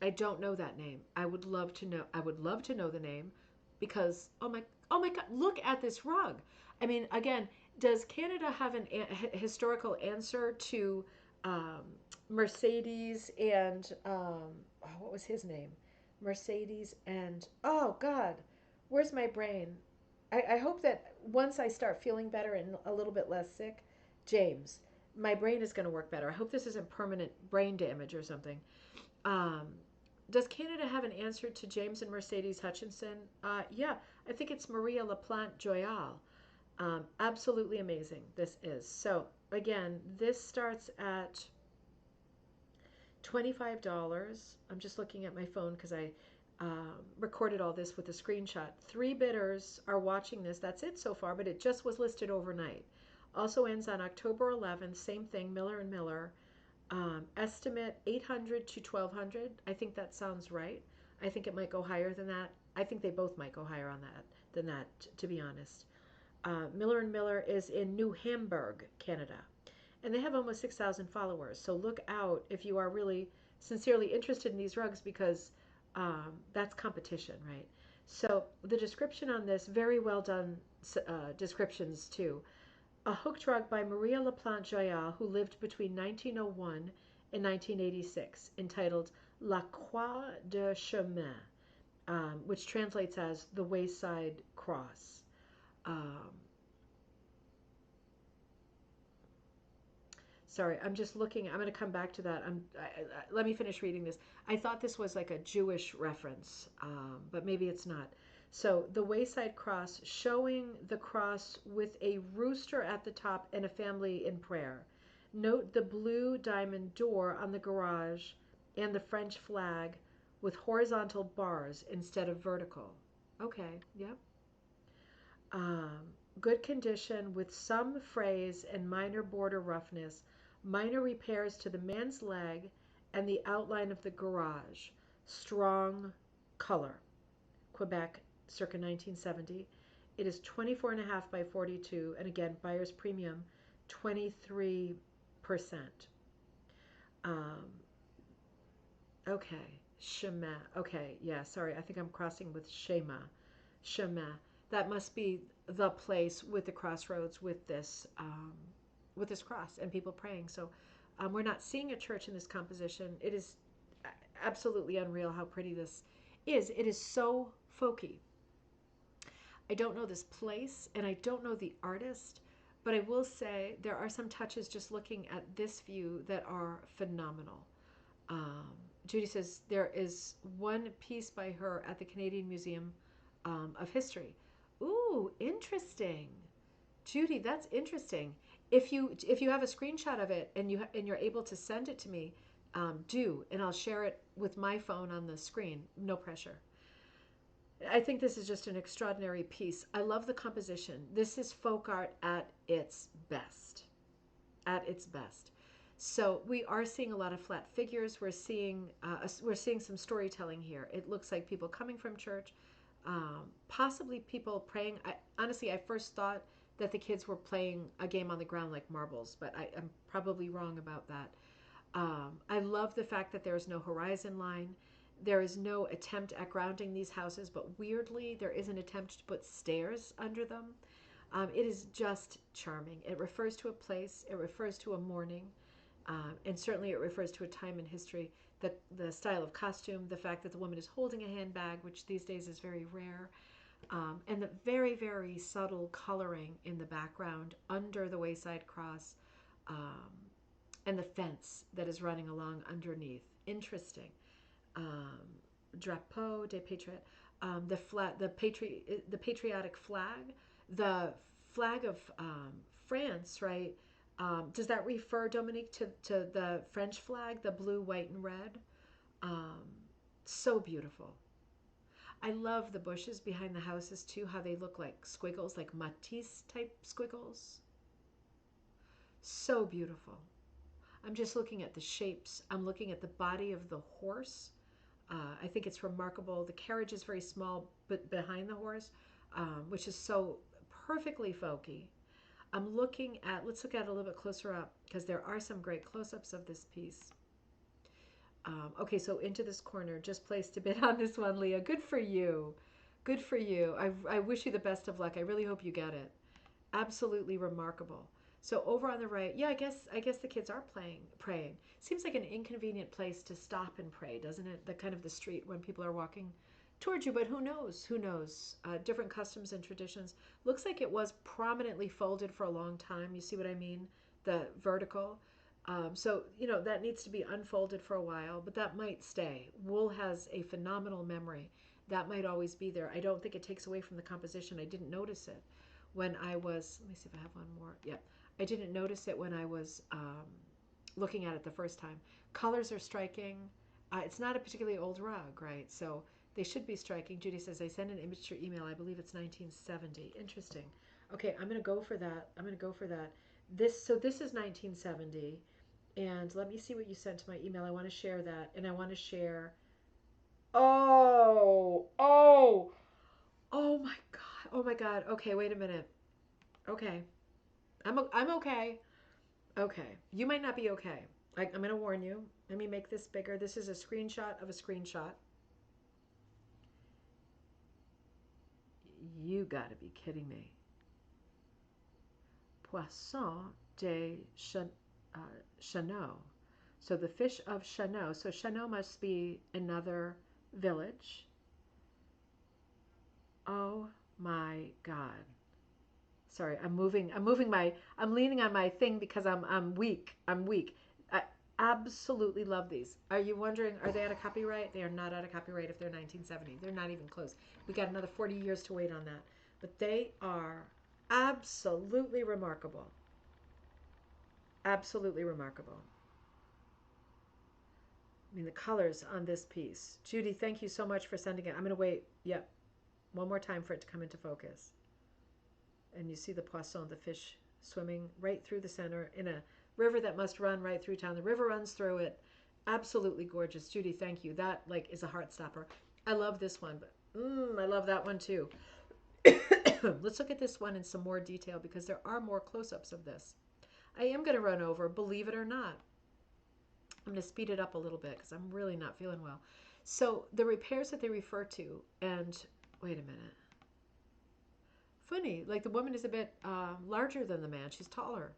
I don't know that name. I would love to know. I would love to know the name because oh my God, look at this rug. I mean, again, does Canada have an historical answer to um, Mercedes and oh, what was his name? Mercedes and oh God, where's my brain? I hope that once I start feeling better and a little bit less sick, James, my brain is going to work better. I hope this isn't permanent brain damage or something. Um, does Canada have an answer to James and Mercedes Hutchinson? Yeah, I think it's Maria LaPlante Joyal. Absolutely amazing, this is. So, again, this starts at $25. I'm just looking at my phone because I recorded all this with a screenshot. 3 bidders are watching this. That's it so far, but it just was listed overnight. Also ends on October 11th. Same thing, Miller and Miller. Estimate 800 to 1200. I think that sounds right. I think it might go higher than that. I think they both might go higher on that than that, to be honest. Miller and Miller is in New Hamburg, Canada, and they have almost 6,000 followers. So look out if you are really sincerely interested in these rugs because that's competition, right? So the description on this, very well done descriptions too. A hooked rug by Maria LaPlante Joyal, who lived between 1901 and 1986, entitled La Croix de Chemin, which translates as the Wayside Cross. Um, Sorry, I'm just looking. I'm going to come back to that. Let me finish reading this. I thought this was like a Jewish reference, but maybe it's not. So, the Wayside Cross, showing the cross with a rooster at the top and a family in prayer. Note the blue diamond door on the garage and the French flag with horizontal bars instead of vertical. Okay, yep. Um, Good condition with some frays and minor border roughness, minor repairs to the man's leg and the outline of the garage. Strong color. Quebec, circa 1970. It is 24.5 by 42, and again, buyer's premium, 23%. Um, okay, Shema. Okay, yeah, sorry, I think I'm crossing with Shema. Shema. That must be the place with the crossroads with this cross and people praying. So we're not seeing a church in this composition. It is absolutely unreal how pretty this is. It is so folky. I don't know this place and I don't know the artist, but I will say there are some touches just looking at this view that are phenomenal. Um, Judy says there is one piece by her at the Canadian Museum of History. Ooh, interesting. Judy, that's interesting. If you have a screenshot of it and you're able to send it to me, do, and I'll share it with my phone on the screen. No pressure. I think this is just an extraordinary piece. I love the composition. This is folk art at its best. At its best. So we are seeing a lot of flat figures. We're seeing some storytelling here. It looks like people coming from church, possibly people praying. Honestly, I first thought that the kids were playing a game on the ground like marbles, but I'm probably wrong about that. I love the fact that there is no horizon line. There is no attempt at grounding these houses, but weirdly, there is an attempt to put stairs under them. It is just charming. It refers to a place, it refers to a morning, and certainly it refers to a time in history. The style of costume, the fact that the woman is holding a handbag, which these days is very rare, and the very, very subtle coloring in the background under the wayside cross, um, and the fence that is running along underneath. Interesting. Um, Drapeau des Patriotes, the patriotic flag, the flag of France, right? Does that refer, Dominique, to the French flag, the blue, white, and red? Um, so beautiful. I love the bushes behind the houses too, how they look like squiggles, like Matisse type squiggles. So beautiful. I'm just looking at the shapes. I'm looking at the body of the horse. I think it's remarkable. The carriage is very small, but behind the horse, which is so perfectly folky. Let's look at it a little bit closer up because there are some great close ups of this piece. Okay, so into this corner, just placed a bit on this one, Leah. Good for you. Good for you. I wish you the best of luck. I really hope you get it. Absolutely remarkable. So over on the right, yeah, I guess the kids are praying. Seems like an inconvenient place to stop and pray, doesn't it? The kind of the street when people are walking towards you, but who knows? Who knows? Different customs and traditions. Looks like it was prominently folded for a long time. You see what I mean? The vertical. So, that needs to be unfolded for a while, but that might stay. Wool has a phenomenal memory. That might always be there. I don't think it takes away from the composition. I didn't notice it when I was, let me see if I have one more. Yeah, I didn't notice it when I was looking at it the first time. Colors are striking. It's not a particularly old rug, right? So they should be striking. Judy says, I sent an image to your email. I believe it's 1970. Interesting. Okay, I'm going to go for that. I'm going to go for that. This is 1970. And let me see what you sent to my email. I want to share that. And I want to share. Oh, oh, oh my God. Oh my God. Okay, wait a minute. Okay. I'm okay. Okay. You might not be okay. I'm going to warn you. Let me make this bigger. This is a screenshot of a screenshot. You got to be kidding me. Poisson de Chanot. So the fish of Chanot. So Chanot must be another village. Oh my God. Sorry, I'm leaning on my thing because I'm weak. I'm weak. I absolutely love these. Are you wondering, are they out of copyright? They are not out of copyright if they're 1970. They're not even close. We got another 40 years to wait on that. But they are absolutely remarkable. Absolutely remarkable. I mean, the colors on this piece. Judy, thank you so much for sending it. I'm going to wait, yep, one more time for it to come into focus. And you see the poisson, the fish, swimming right through the center in a river that must run right through town. The river runs through it. Absolutely gorgeous. Judy, thank you. That is a heart stopper. I love this one, but I love that one too. Let's look at this one in some more detail because there are more close-ups of this. I am going to run over, believe it or not. I'm going to speed it up a little bit because I'm really not feeling well. So the repairs that they refer to, and wait a minute. Funny, like the woman is a bit larger than the man. She's taller.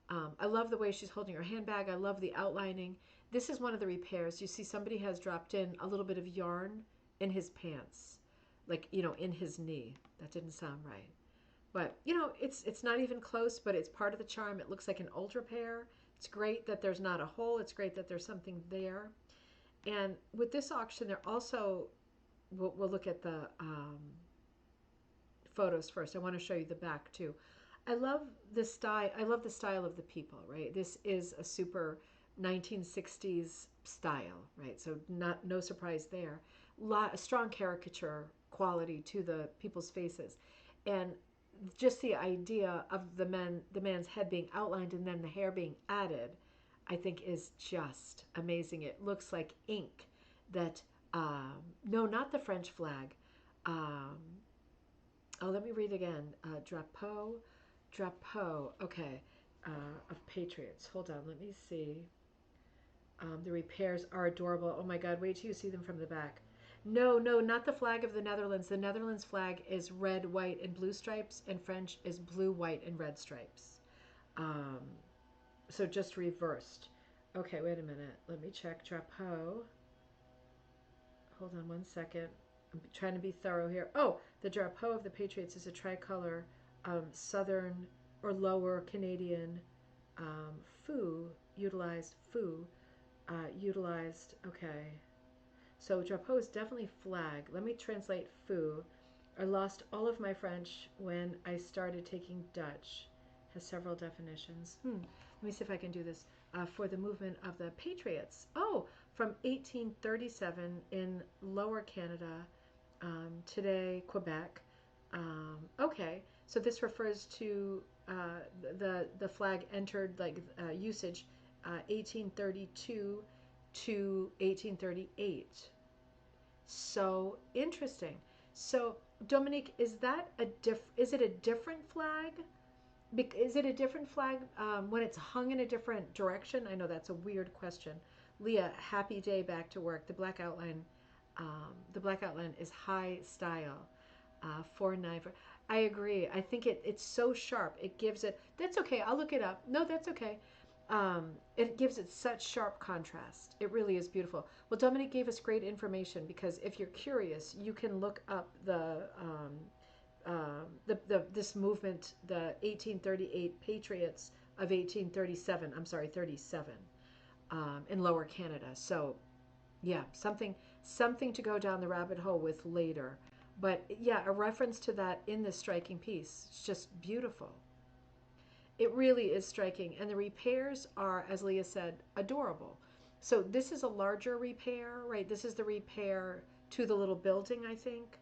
I love the way she's holding her handbag. I love the outlining. This is one of the repairs. You see somebody has dropped in a little bit of yarn in his pants, like, in his knee. That didn't sound right. But, it's not even close, but it's part of the charm. It looks like an old repair. It's great that there's not a hole. It's great that there's something there. And with this auction, they're also, we'll look at the photos first. I want to show you the back too. I love the style. I love the style of the people, right? This is a super 1960s style, right? So no surprise there. A strong caricature quality to the people's faces, and just the idea of the man's head being outlined and then the hair being added, I think is just amazing. It looks like ink that no, not the French flag. Um, Oh, let me read again. Drapeau. Okay, of Patriots. Hold on, let me see. The repairs are adorable. Oh my God, wait till you see them from the back. No, no, not the flag of the Netherlands. The Netherlands flag is red, white, and blue stripes, and French is blue, white, and red stripes. Um, so just reversed. Okay, wait a minute. Let me check drapeau. Hold on one second. I'm trying to be thorough here. Oh, the drapeau of the Patriots is a tricolor, southern or lower Canadian foo, utilized, okay. So drapeau is definitely flag. Let me translate foo. I lost all of my French when I started taking Dutch. Has several definitions. Let me see if I can do this. For the movement of the Patriots. Oh, from 1837 in Lower Canada, today Quebec. Okay, so this refers to the flag entered like usage 1832 to 1838. So interesting. So Dominique, is it a different flag? Is it a different flag when it's hung in a different direction? I know that's a weird question. Leah, happy day back to work. The black outline is high style. 4 9. I agree. I think it's so sharp. It gives it. That's okay. I'll look it up. No, that's okay. It gives it such sharp contrast. It really is beautiful. Well, Dominic gave us great information because if you're curious, you can look up this movement, the 1838 Patriots of 1837. I'm sorry, 37 in Lower Canada. So, yeah, something to go down the rabbit hole with later. But yeah, a reference to that in this striking piece. It's just beautiful. It really is striking. And the repairs are, as Leah said, adorable. So this is a larger repair, right? This is the repair to the little building, I think.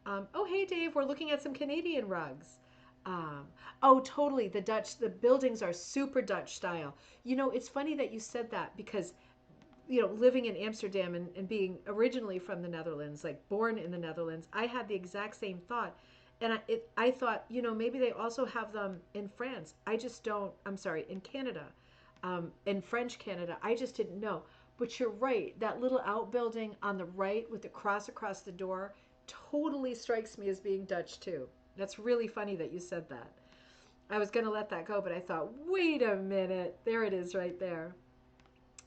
Oh, hey, Dave, we're looking at some Canadian rugs. Um, oh, totally. The buildings are super Dutch style. You know, it's funny that you said that because living in Amsterdam and being originally from the Netherlands, like born in the Netherlands, I had the exact same thought. And I thought, maybe they also have them in France. I just don't, I'm sorry, in Canada, in French Canada. I just didn't know. But you're right. That little outbuilding on the right with the cross across the door totally strikes me as being Dutch too. That's really funny that you said that. I was going to let that go, but I thought, wait a minute. There it is right there.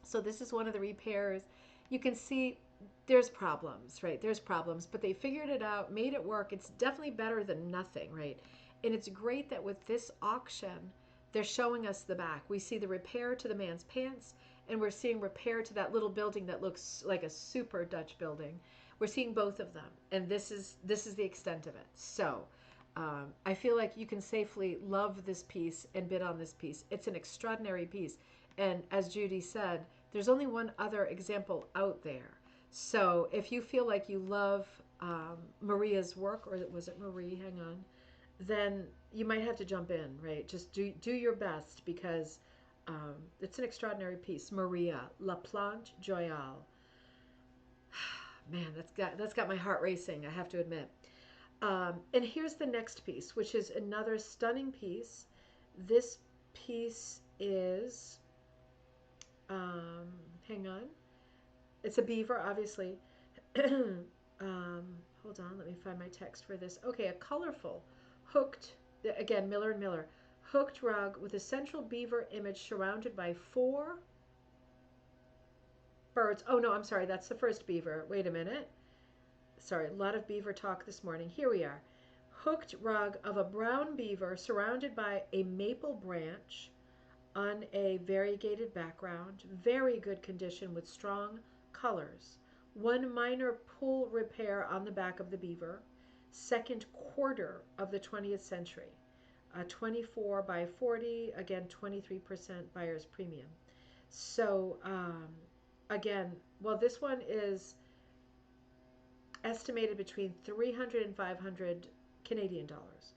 So this is one of the repairs. You can see there's problems, right? There's problems, but they figured it out, made it work. It's definitely better than nothing, right? And it's great that with this auction, they're showing us the back. We see the repair to the man's pants, and we're seeing repair to that little building that looks like a super Dutch building. We're seeing both of them, and this is the extent of it. So I feel like you can safely love this piece and bid on this piece. It's an extraordinary piece. And as Judy said, there's only one other example out there. So if you feel like you love Maria's work, or was it Marie? Hang on. Then you might have to jump in, right? Just do your best because it's an extraordinary piece. Maria Joyal. Man, that's got my heart racing, I have to admit. And here's the next piece, which is another stunning piece. This piece is, hang on. It's a beaver, obviously. Hold on, let me find my text for this. Okay, a colorful, hooked, again, Miller and Miller, hooked rug with a central beaver image surrounded by 4 birds. Oh, no, I'm sorry, that's the first beaver. Wait a minute. Sorry, a lot of beaver talk this morning. Here we are. Hooked rug of a brown beaver surrounded by a maple branch on a variegated background. Very good condition with strong colors. One minor pull repair on the back of the beaver. Second quarter of the 20th century. 24 by 40, again 23% buyer's premium. So again, well, this one is estimated between 300 and 500 Canadian dollars.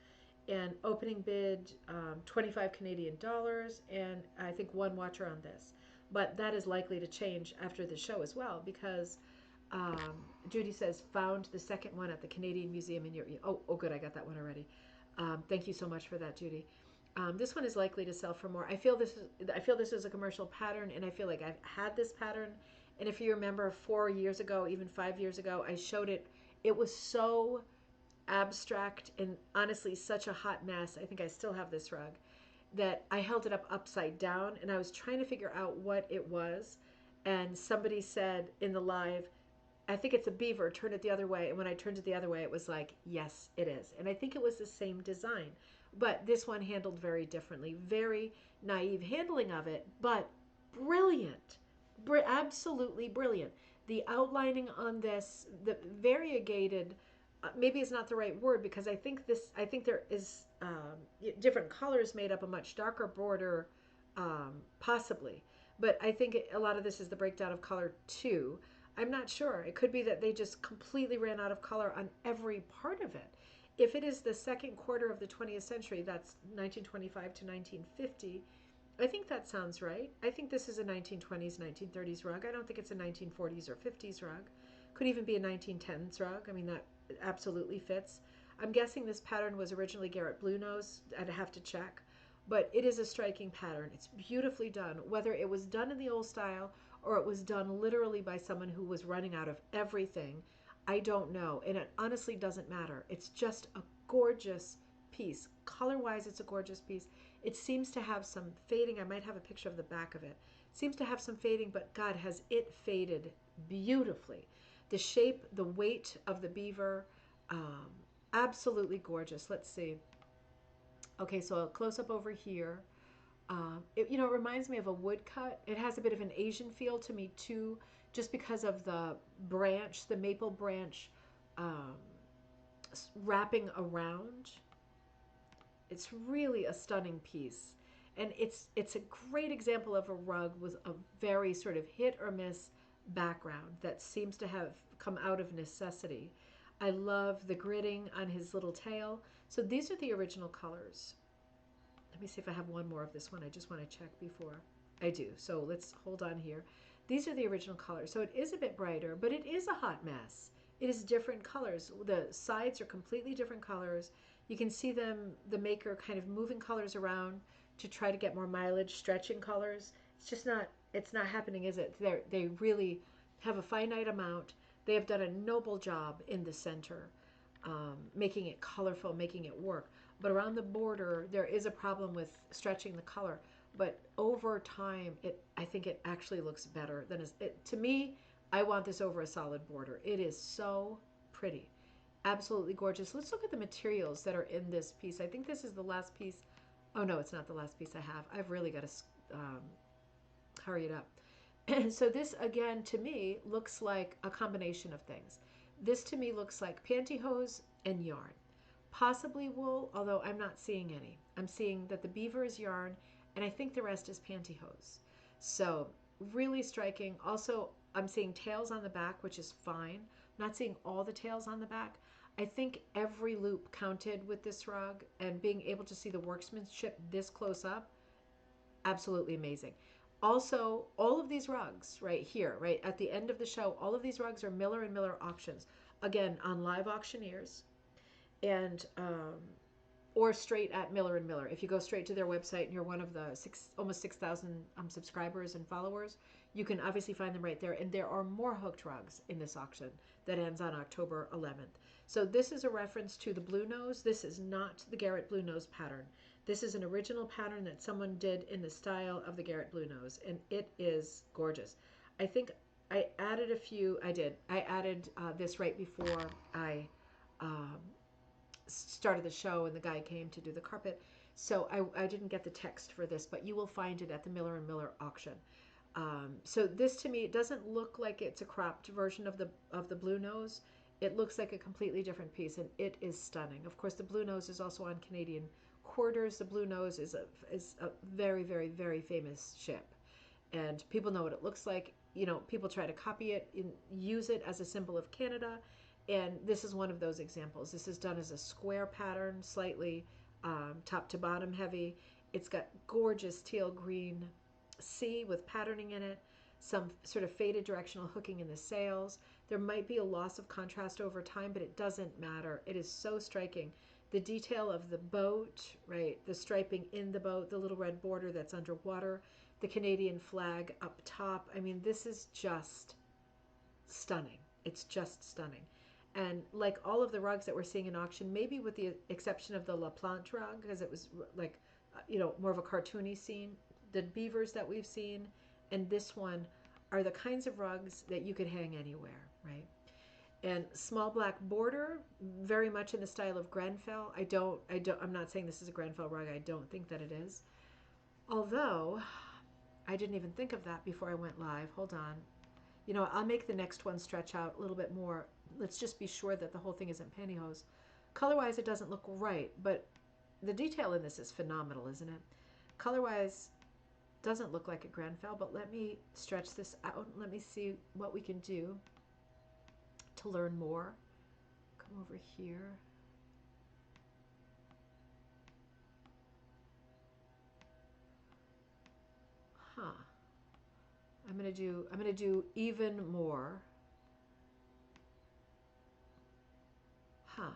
And opening bid 25 Canadian dollars, and I think one watcher on this. But that is likely to change after the show as well because Judy says found the second one at the Canadian Museum in your. Oh, good, I got that one already. Thank you so much for that, Judy. This one is likely to sell for more. I feel this is a commercial pattern, and I feel like I've had this pattern. And if you remember 4 years ago, even 5 years ago, I showed it. It was so abstract and honestly such a hot mess. I think I still have this rug that I held it up upside down, and I was trying to figure out what it was. And somebody said in the live, I think it's a beaver, turn it the other way. And when I turned it the other way, it was like, yes, it is. And I think it was the same design. But this one handled very differently. Very naive handling of it, but brilliant. Absolutely brilliant. The outlining on this, the variegated, maybe is not the right word, because I think there is different colors made up a much darker border, possibly. But I think a lot of this is the breakdown of color too. I'm not sure. It could be that they just completely ran out of color on every part of it. If it is the second quarter of the 20th century, that's 1925 to 1950, I think that sounds right. I think this is a 1920s, 1930s rug. I don't think it's a 1940s or 50s rug. Could even be a 1910s rug. I mean, that absolutely fits. I'm guessing this pattern was originally Garrett Bluenose. I'd have to check. But it is a striking pattern. It's beautifully done. Whether it was done in the old style or it was done literally by someone who was running out of everything, I don't know. And it honestly doesn't matter. It's just a gorgeous piece. Color-wise, it's a gorgeous piece. It seems to have some fading. I might have a picture of the back of it. It seems to have some fading, but God, has it faded beautifully. The shape, the weight of the beaver, um, absolutely gorgeous. Let's see. Okay, so a close-up over here. It reminds me of a woodcut. It has a bit of an Asian feel to me too, just because of the branch, the maple branch, um, wrapping around. It's really a stunning piece, and it's a great example of a rug with a very sort of hit or miss background that seems to have come out of necessity. I love the gridding on his little tail. So these are the original colors. Let me see if I have one more of this one. I just want to check before I do. So let's hold on here. These are the original colors. So it is a bit brighter, but it is a hot mess. It is different colors. The sides are completely different colors. You can see them, the maker kind of moving colors around to try to get more mileage, stretching colors. It's not happening, is it? They really have a finite amount. They have done a noble job in the center, making it colorful, making it work. But around the border, there is a problem with stretching the color. But over time, I think it actually looks better than to me. I want this over a solid border. It is so pretty, absolutely gorgeous. Let's look at the materials that are in this piece. I think this is the last piece. Oh no, it's not the last piece I have. I've really got to hurry it up. And so this again to me looks like a combination of things. This to me looks like pantyhose and yarn. Possibly wool, although I'm not seeing any. I'm seeing that the beaver is yarn, and I think the rest is pantyhose. So really striking. Also, I'm seeing tails on the back, which is fine. I'm not seeing all the tails on the back. I think every loop counted with this rug, and being able to see the workmanship this close up, absolutely amazing. Also, all of these rugs right here, right at the end of the show, all of these rugs are Miller and Miller auctions. Again, on Live Auctioneers, and or straight at Miller and Miller. If you go straight to their website and you're one of the almost 6,000 subscribers and followers, you can obviously find them right there. And there are more hooked rugs in this auction that ends on October 11th. So this is a reference to the Bluenose. This is not the Garrett Bluenose pattern. This is an original pattern that someone did in the style of the Garrett Bluenose, and it is gorgeous. I think I added a few. I did. I added this right before I started the show and the guy came to do the carpet. So I didn't get the text for this, but you will find it at the Miller and Miller auction. So this to me, it doesn't look like it's a cropped version of the Bluenose. It looks like a completely different piece, and it is stunning. Of course, the Bluenose is also on Canadian quarters. The Bluenose is a very, very, very famous ship, and people know what it looks like. People try to copy it and use it as a symbol of Canada. And this is one of those examples. This is done as a square pattern, slightly top to bottom heavy. It's got gorgeous teal green sea with patterning in it, some sort of faded directional hooking in the sails. There might be a loss of contrast over time, but it doesn't matter. It is so striking. the detail of the boat, right? The striping in the boat, the little red border that's underwater, the Canadian flag up top. I mean, this is just stunning. It's just stunning. And like all of the rugs that we're seeing in auction, maybe with the exception of the La Plante rug, because it was like, more of a cartoony scene, the beavers that we've seen and this one are the kinds of rugs that you could hang anywhere, right? And small black border, very much in the style of Grenfell. I'm not saying this is a Grenfell rug. I don't think that it is. Although, I didn't even think of that before I went live. Hold on. I'll make the next one stretch out a little bit more. Let's just be sure that the whole thing isn't pantyhose. Color-wise, it doesn't look right, but the detail in this is phenomenal, isn't it? Color-wise, doesn't look like a Grenfell, but let me stretch this out. Let me see what we can do to learn more. Come over here. Huh. I'm gonna do even more. Huh.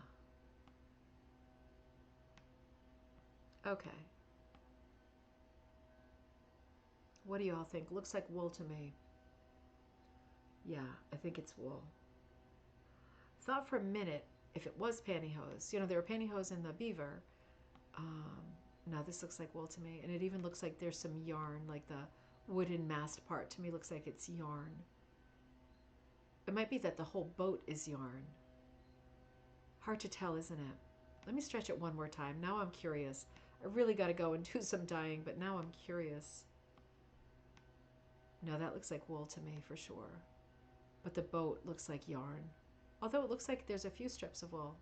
Okay. What do you all think? Looks like wool to me. Yeah, I think it's wool. Thought for a minute if it was pantyhose. There were pantyhose in the beaver. No, this looks like wool to me. And it even looks like there's some yarn, like the wooden mast part to me looks like it's yarn. It might be that the whole boat is yarn. Hard to tell, isn't it? Let me stretch it one more time. Now I'm curious. I really got to go and do some dyeing, but now I'm curious. No, that looks like wool to me for sure. But the boat looks like yarn. Although it looks like there's a few strips of wool.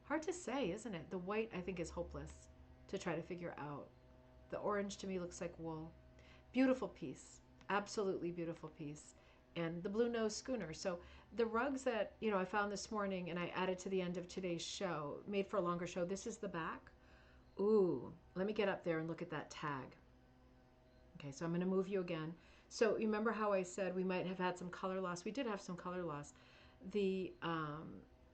Hard to say, isn't it? The white, I think, is hopeless to try to figure out. The orange to me looks like wool. Beautiful piece. Absolutely beautiful piece. And the blue nose schooner. So the rugs that, I found this morning and I added to the end of today's show, made for a longer show, this is the back. Ooh, let me get up there and look at that tag. Okay, so I'm going to move you again. So you remember how I said we might have had some color loss? We did have some color loss.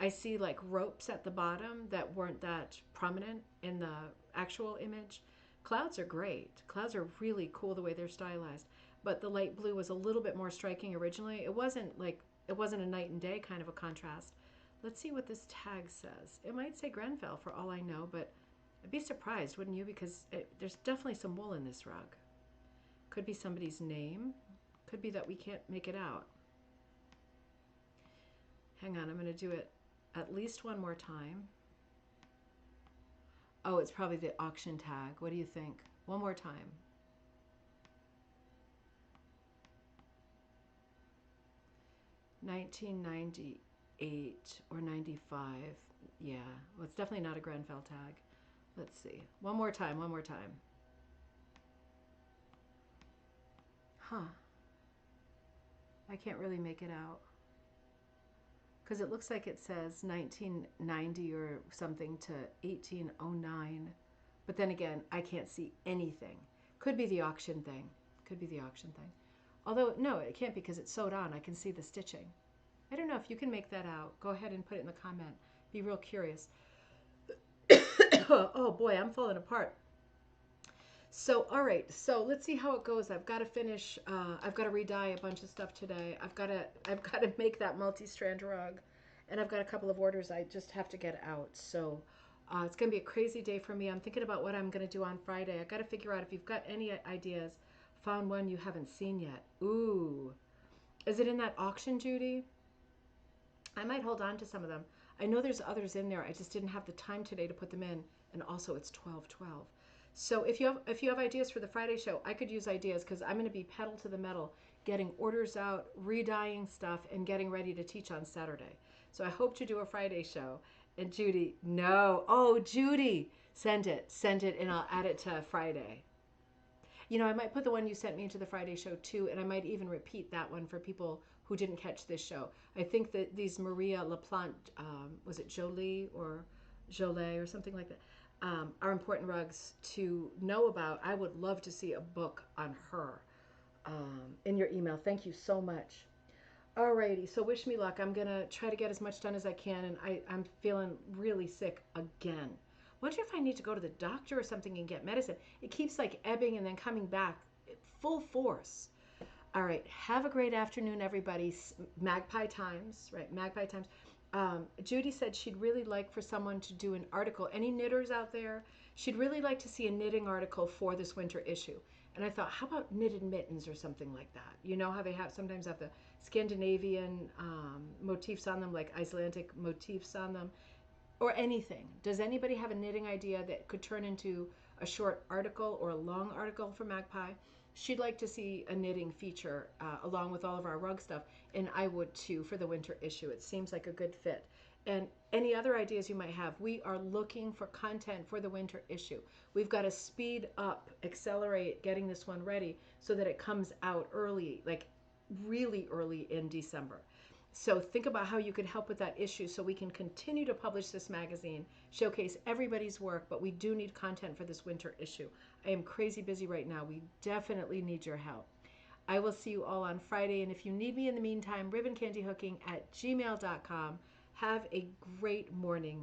I see like ropes at the bottom that weren't that prominent in the actual image. Clouds are great. Clouds are really cool the way they're stylized. But the light blue was a little bit more striking originally. It wasn't a night and day kind of a contrast. Let's see what this tag says. It might say Grenfell for all I know, but I'd be surprised, wouldn't you? Because there's definitely some wool in this rug. Could be somebody's name. Could be that we can't make it out. Hang on, I'm going to do it at least one more time. Oh, it's probably the auction tag. What do you think? One more time. $19.98 or 95. Yeah, well, it's definitely not a Grenfell tag. Let's see. One more time. Huh. I can't really make it out. Because it looks like it says 1990 or something to 1809. But then again, I can't see anything. Could be the auction thing. Although, no, it can't because it's sewed on. I can see the stitching. I don't know if you can make that out. Go ahead and put it in the comment. Be real curious. Oh boy, I'm falling apart. So, all right. So let's see how it goes. I've got to finish. I've got to re-dye a bunch of stuff today. I've got to make that multi-strand rug, and I've got a couple of orders I just have to get out. So it's gonna be a crazy day for me. I'm thinking about what I'm gonna do on Friday. I got to figure out if you've got any ideas. Found one you haven't seen yet. Ooh, is it in that auction, Judy? I might hold on to some of them. I know there's others in there. I just didn't have the time today to put them in, and also it's 12/12. So if you have ideas for the Friday show, I could use ideas because I'm going to be pedal to the metal, getting orders out, re-dyeing stuff, and getting ready to teach on Saturday. So I hope to do a Friday show. And Judy, no. Oh, Judy, send it, and I'll add it to Friday. I might put the one you sent me into the Friday show too, and I might even repeat that one for people who didn't catch this show. I think that these Maria LaPlante, was it Jolie or Jolie or something like that, are important rugs to know about. I would love to see a book on her in your email. Thank you so much. Alrighty, so wish me luck. I'm gonna try to get as much done as I can, and I'm feeling really sick again. Wonder if I need to go to the doctor or something and get medicine. It keeps like ebbing and then coming back full force. All right, have a great afternoon, everybody. Magpie Times, right? Magpie Times. Judy said she'd really like for someone to do an article. Any knitters out there? She'd really like to see a knitting article for this winter issue. And I thought, how about knitted mittens or something like that? You know how they have sometimes have the Scandinavian motifs on them, like Icelandic motifs on them, or anything. Does anybody have a knitting idea that could turn into a short article or a long article for Magpie? She'd like to see a knitting feature along with all of our rug stuff, and I would too for the winter issue. It seems like a good fit. And any other ideas you might have, we are looking for content for the winter issue. We've got to speed up, accelerate getting this one ready so that it comes out early, like really early in December. So think about how you could help with that issue so we can continue to publish this magazine, showcase everybody's work, but we do need content for this winter issue. I am crazy busy right now. We definitely need your help. I will see you all on Friday, and if you need me in the meantime, ribboncandyhooking@gmail.com. Have a great morning.